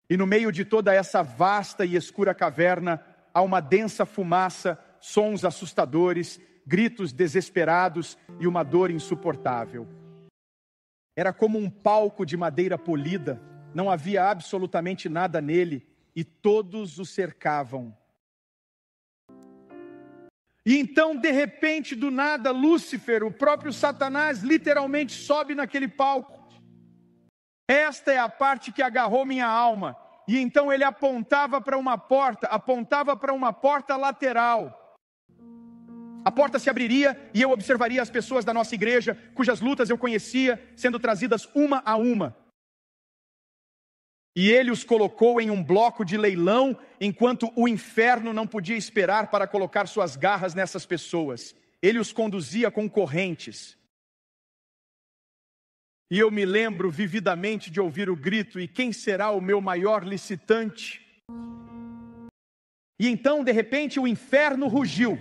[SPEAKER 1] E no meio de toda essa vasta e escura caverna, há uma densa fumaça, sons assustadores, gritos desesperados e uma dor insuportável. Era como um palco de madeira polida, não havia absolutamente nada nele e todos o cercavam. E então, de repente, do nada, Lúcifer, o próprio Satanás, literalmente sobe naquele palco. Esta é a parte que agarrou minha alma. E então ele apontava para uma porta lateral. A porta se abriria e eu observaria as pessoas da nossa igreja, cujas lutas eu conhecia, sendo trazidas uma a uma. E ele os colocou em um bloco de leilão, enquanto o inferno não podia esperar para colocar suas garras nessas pessoas. Ele os conduzia com correntes. E eu me lembro vividamente de ouvir o grito: e quem será o meu maior licitante? E então, de repente, o inferno rugiu.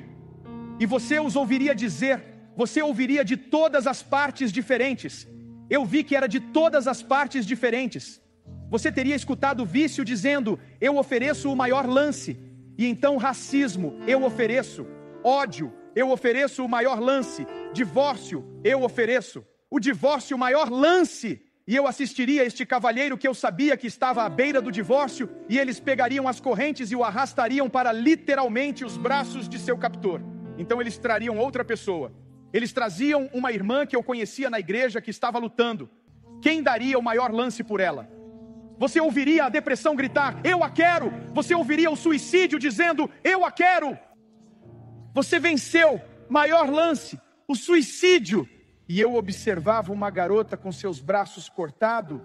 [SPEAKER 1] E você os ouviria dizer, você ouviria de todas as partes diferentes. Eu vi que era de todas as partes diferentes. Você teria escutado o vício dizendo: eu ofereço o maior lance. E então racismo, eu ofereço. Ódio, eu ofereço o maior lance. Divórcio, eu ofereço. O divórcio, o maior lance. E eu assistiria a este cavalheiro que eu sabia que estava à beira do divórcio, e eles pegariam as correntes e o arrastariam para literalmente os braços de seu captor. Então eles trariam outra pessoa. Eles traziam uma irmã que eu conhecia na igreja que estava lutando. Quem daria o maior lance por ela? Você ouviria a depressão gritar: eu a quero. Você ouviria o suicídio dizendo: eu a quero. Você venceu, maior lance, o suicídio. E eu observava uma garota com seus braços cortados.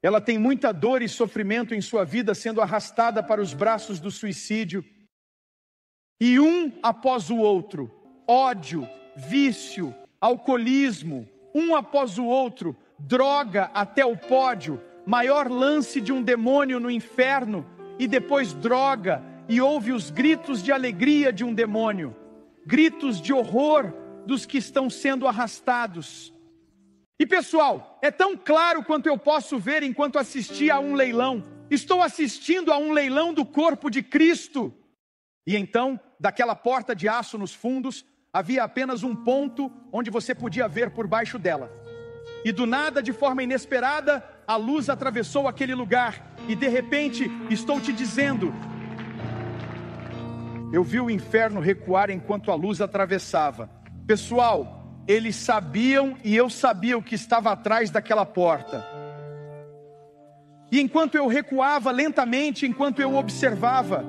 [SPEAKER 1] Ela tem muita dor e sofrimento em sua vida, sendo arrastada para os braços do suicídio. E um após o outro, ódio, vício, alcoolismo, um após o outro, droga até o pódio, maior lance de um demônio no inferno, e depois droga, e ouve os gritos de alegria de um demônio, gritos de horror dos que estão sendo arrastados. E pessoal, é tão claro quanto eu posso ver enquanto assisti a um leilão. Estou assistindo a um leilão do corpo de Cristo. E então, daquela porta de aço nos fundos, havia apenas um ponto onde você podia ver por baixo dela. E do nada, de forma inesperada, a luz atravessou aquele lugar. E de repente, estou te dizendo, eu vi o inferno recuar enquanto a luz atravessava. Pessoal, eles sabiam e eu sabia o que estava atrás daquela porta. E enquanto eu recuava lentamente, enquanto eu observava,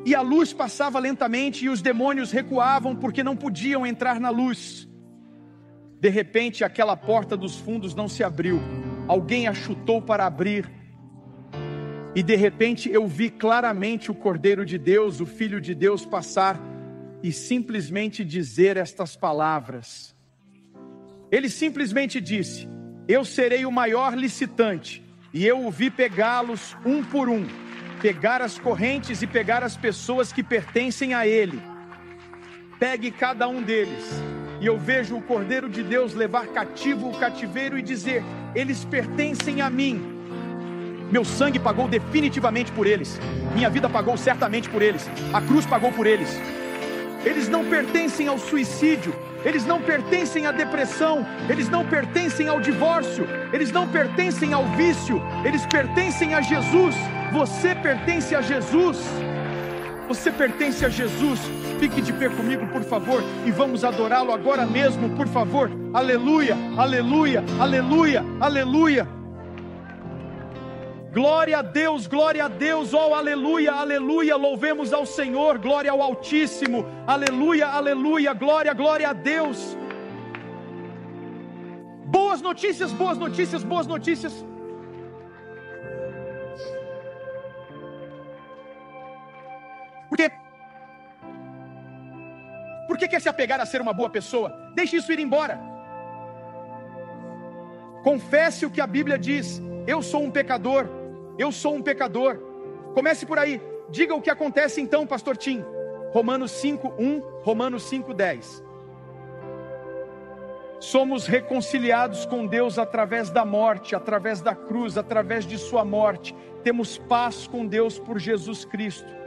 [SPEAKER 1] e a luz passava lentamente e os demônios recuavam porque não podiam entrar na luz. De repente, aquela porta dos fundos não se abriu. Alguém a chutou para abrir. E de repente eu vi claramente o Cordeiro de Deus, o Filho de Deus passar e simplesmente dizer estas palavras. Ele simplesmente disse: eu serei o maior licitante. E eu o vi pegá-los um por um, pegar as correntes e pegar as pessoas que pertencem a ele. Pegue cada um deles. E eu vejo o Cordeiro de Deus levar cativo o cativeiro e dizer: eles pertencem a mim. Meu sangue pagou definitivamente por eles. Minha vida pagou certamente por eles. A cruz pagou por eles. Eles não pertencem ao suicídio. Eles não pertencem à depressão. Eles não pertencem ao divórcio. Eles não pertencem ao vício. Eles pertencem a Jesus. Você pertence a Jesus. Você pertence a Jesus. Fique de pé comigo, por favor, e vamos adorá-lo agora mesmo, por favor. Aleluia, aleluia, aleluia, aleluia. Glória a Deus, oh aleluia, aleluia, louvemos ao Senhor, glória ao Altíssimo, aleluia, aleluia, glória, glória a Deus. Boas notícias, boas notícias, boas notícias. Por que quer se apegar a ser uma boa pessoa? Deixe isso ir embora. Confesse o que a Bíblia diz: eu sou um pecador. Eu sou um pecador. Comece por aí. Diga o que acontece então, pastor Tim. Romanos 5:1, Romanos 5:10. Somos reconciliados com Deus através da morte, através da cruz, através de sua morte. Temos paz com Deus por Jesus Cristo.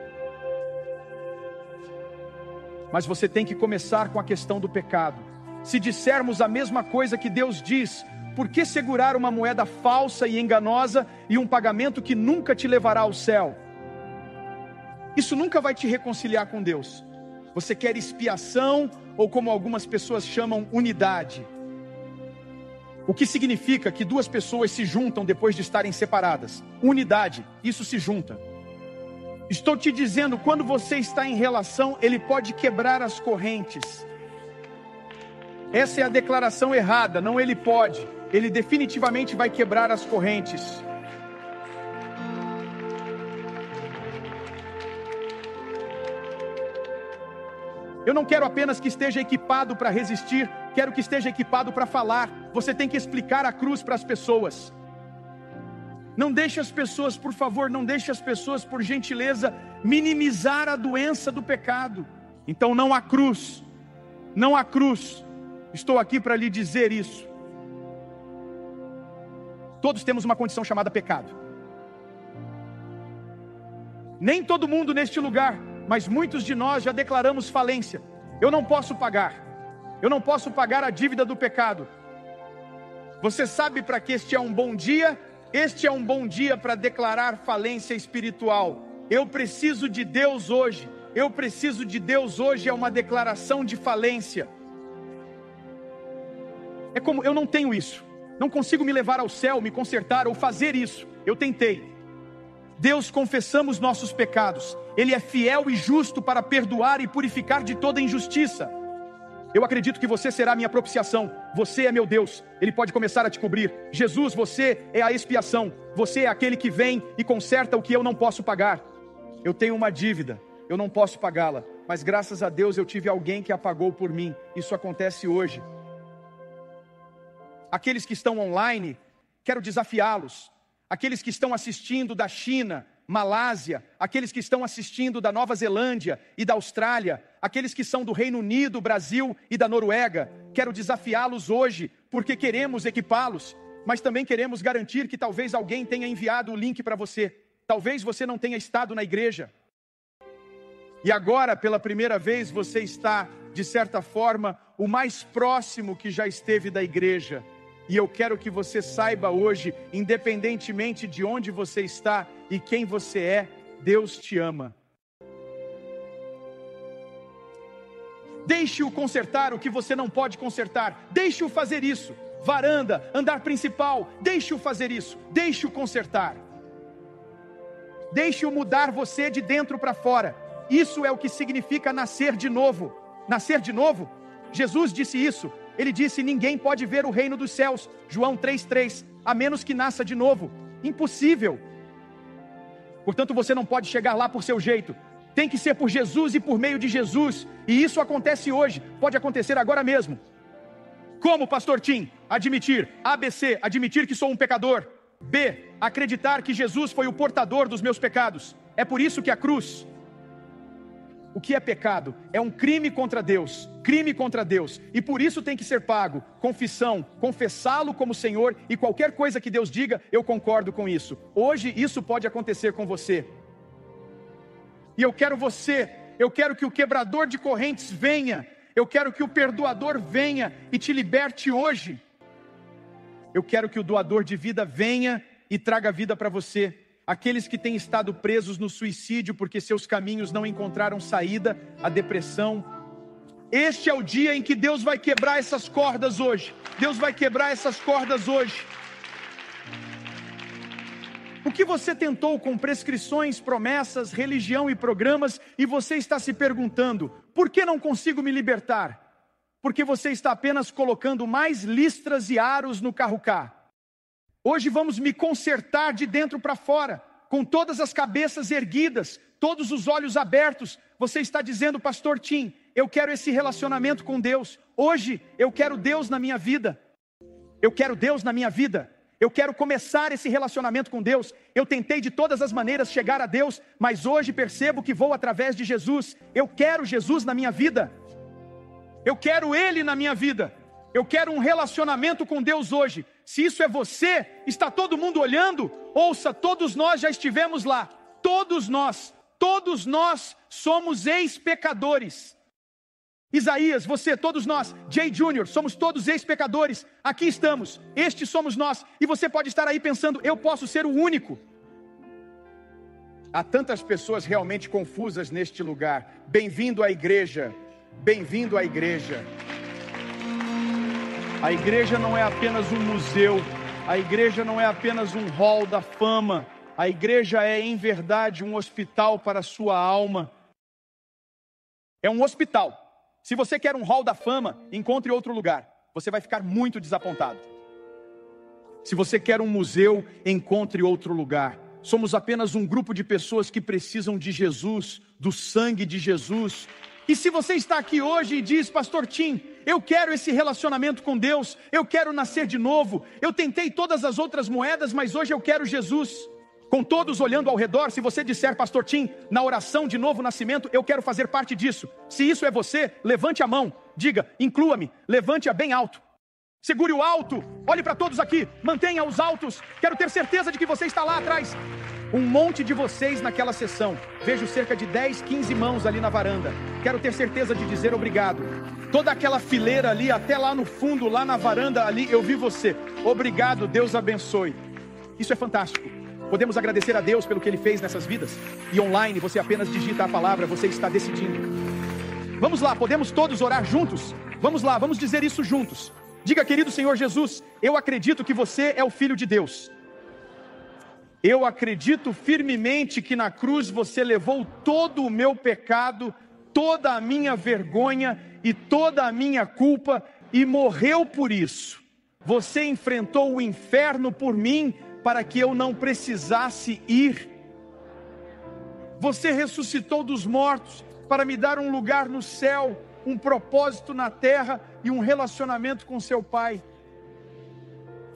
[SPEAKER 1] Mas você tem que começar com a questão do pecado. Se dissermos a mesma coisa que Deus diz, por que segurar uma moeda falsa e enganosa e um pagamento que nunca te levará ao céu? Isso nunca vai te reconciliar com Deus. Você quer expiação, ou como algumas pessoas chamam, unidade. O que significa que duas pessoas se juntam depois de estarem separadas. Unidade, isso se junta. Estou te dizendo, quando você está em relação, ele pode quebrar as correntes. Essa é a declaração errada, não ele pode. Ele definitivamente vai quebrar as correntes. Eu não quero apenas que esteja equipado para resistir, quero que esteja equipado para falar. Você tem que explicar a cruz para as pessoas. Não deixe as pessoas, por favor, não deixe as pessoas, por gentileza, minimizar a doença do pecado. Então não há cruz, não há cruz. Estou aqui para lhe dizer isso. Todos temos uma condição chamada pecado. Nem todo mundo neste lugar, mas muitos de nós já declaramos falência. Eu não posso pagar a dívida do pecado. Você sabe para que este é um bom dia? Este é um bom dia para declarar falência espiritual. Eu preciso de Deus hoje. Eu preciso de Deus hoje é uma declaração de falência. É como, eu não tenho isso. Não consigo me levar ao céu, me consertar ou fazer isso. Eu tentei. Deus, confessamos nossos pecados. Ele é fiel e justo para perdoar e purificar de toda injustiça. Eu acredito que você será minha propiciação. Você é meu Deus. Ele pode começar a te cobrir. Jesus, você é a expiação. Você é aquele que vem e conserta o que eu não posso pagar. Eu tenho uma dívida. Eu não posso pagá-la. Mas graças a Deus eu tive alguém que a pagou por mim. Isso acontece hoje. Aqueles que estão online, quero desafiá-los. Aqueles que estão assistindo da China, Malásia, aqueles que estão assistindo da Nova Zelândia e da Austrália, aqueles que são do Reino Unido, Brasil e da Noruega, quero desafiá-los hoje, porque queremos equipá-los, mas também queremos garantir que talvez alguém tenha enviado o link para você. Talvez você não tenha estado na igreja. E agora, pela primeira vez, você está, de certa forma, o mais próximo que já esteve da igreja. E eu quero que você saiba hoje, independentemente de onde você está e quem você é, Deus te ama. Deixe-o consertar o que você não pode consertar. Deixe-o fazer isso. Varanda, andar principal, deixe-o fazer isso. Deixe-o consertar. Deixe-o mudar você de dentro para fora. Isso é o que significa nascer de novo. Nascer de novo? Jesus disse isso. Ele disse, ninguém pode ver o reino dos céus, João 3,3, a menos que nasça de novo. Impossível. Portanto, você não pode chegar lá por seu jeito. Tem que ser por Jesus e por meio de Jesus. E isso acontece hoje, pode acontecer agora mesmo. Como, pastor Tim? Admitir. ABC, admitir que sou um pecador. B, acreditar que Jesus foi o portador dos meus pecados. É por isso que a cruz... O que é pecado? É um crime contra Deus, e por isso tem que ser pago. Confissão, confessá-lo como Senhor, e qualquer coisa que Deus diga, eu concordo com isso. Hoje isso pode acontecer com você. E eu quero que o quebrador de correntes venha, eu quero que o perdoador venha e te liberte hoje. Eu quero que o doador de vida venha e traga vida para você. Aqueles que têm estado presos no suicídio porque seus caminhos não encontraram saída, a depressão. Este é o dia em que Deus vai quebrar essas cordas hoje. Deus vai quebrar essas cordas hoje. O que você tentou com prescrições, promessas, religião e programas, e você está se perguntando, por que não consigo me libertar? Porque você está apenas colocando mais listras e aros no carro-cá. Hoje vamos me consertar de dentro para fora, com todas as cabeças erguidas, todos os olhos abertos. Você está dizendo, pastor Tim, eu quero esse relacionamento com Deus. Hoje eu quero Deus na minha vida. Eu quero Deus na minha vida. Eu quero começar esse relacionamento com Deus. Eu tentei de todas as maneiras chegar a Deus, mas hoje percebo que vou através de Jesus. Eu quero Jesus na minha vida. Eu quero Ele na minha vida. Eu quero um relacionamento com Deus hoje. Se isso é você, está todo mundo olhando? Ouça, todos nós já estivemos lá. Todos nós somos ex-pecadores. Isaías, você, todos nós, Jay Jr., somos todos ex-pecadores. Aqui estamos, estes somos nós. E você pode estar aí pensando, eu posso ser o único. Há tantas pessoas realmente confusas neste lugar. Bem-vindo à igreja. Bem-vindo à igreja. A igreja não é apenas um museu, a igreja não é apenas um hall da fama, a igreja é em verdade um hospital para a sua alma. É um hospital. Se você quer um hall da fama, encontre outro lugar, você vai ficar muito desapontado. Se você quer um museu, encontre outro lugar. Somos apenas um grupo de pessoas que precisam de Jesus, do sangue de Jesus, E se você está aqui hoje e diz: pastor Tim, eu quero esse relacionamento com Deus, eu quero nascer de novo, eu tentei todas as outras moedas, mas hoje eu quero Jesus. Com todos olhando ao redor, se você disser: pastor Tim, na oração de novo nascimento, eu quero fazer parte disso. Se isso é você, levante a mão, diga: inclua-me, levante-a bem alto. Segure o alto, olhe para todos aqui, mantenha os altos. Quero ter certeza de que você está lá atrás. Um monte de vocês naquela sessão. Vejo cerca de 10, 15 mãos ali na varanda. Quero ter certeza de dizer obrigado. Toda aquela fileira ali, até lá no fundo, lá na varanda ali, eu vi você. Obrigado, Deus abençoe. Isso é fantástico. Podemos agradecer a Deus pelo que Ele fez nessas vidas. E online você apenas digita a palavra, você está decidindo. Vamos lá, podemos todos orar juntos? Vamos lá, vamos dizer isso juntos. Diga: querido Senhor Jesus, eu acredito que você é o Filho de Deus. Eu acredito firmemente que na cruz você levou todo o meu pecado, toda a minha vergonha e toda a minha culpa e morreu por isso. Você enfrentou o inferno por mim para que eu não precisasse ir. Você ressuscitou dos mortos para me dar um lugar no céu, um propósito na terra e um relacionamento com seu Pai.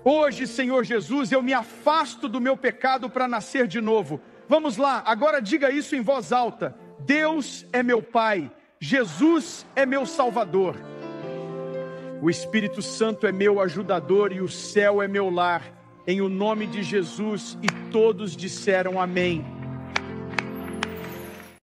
[SPEAKER 1] Hoje, Senhor Jesus, eu me afasto do meu pecado para nascer de novo. Vamos lá, agora diga isso em voz alta: Deus é meu Pai, Jesus é meu Salvador, o Espírito Santo é meu ajudador e o céu é meu lar. Em o nome de Jesus, e todos disseram amém.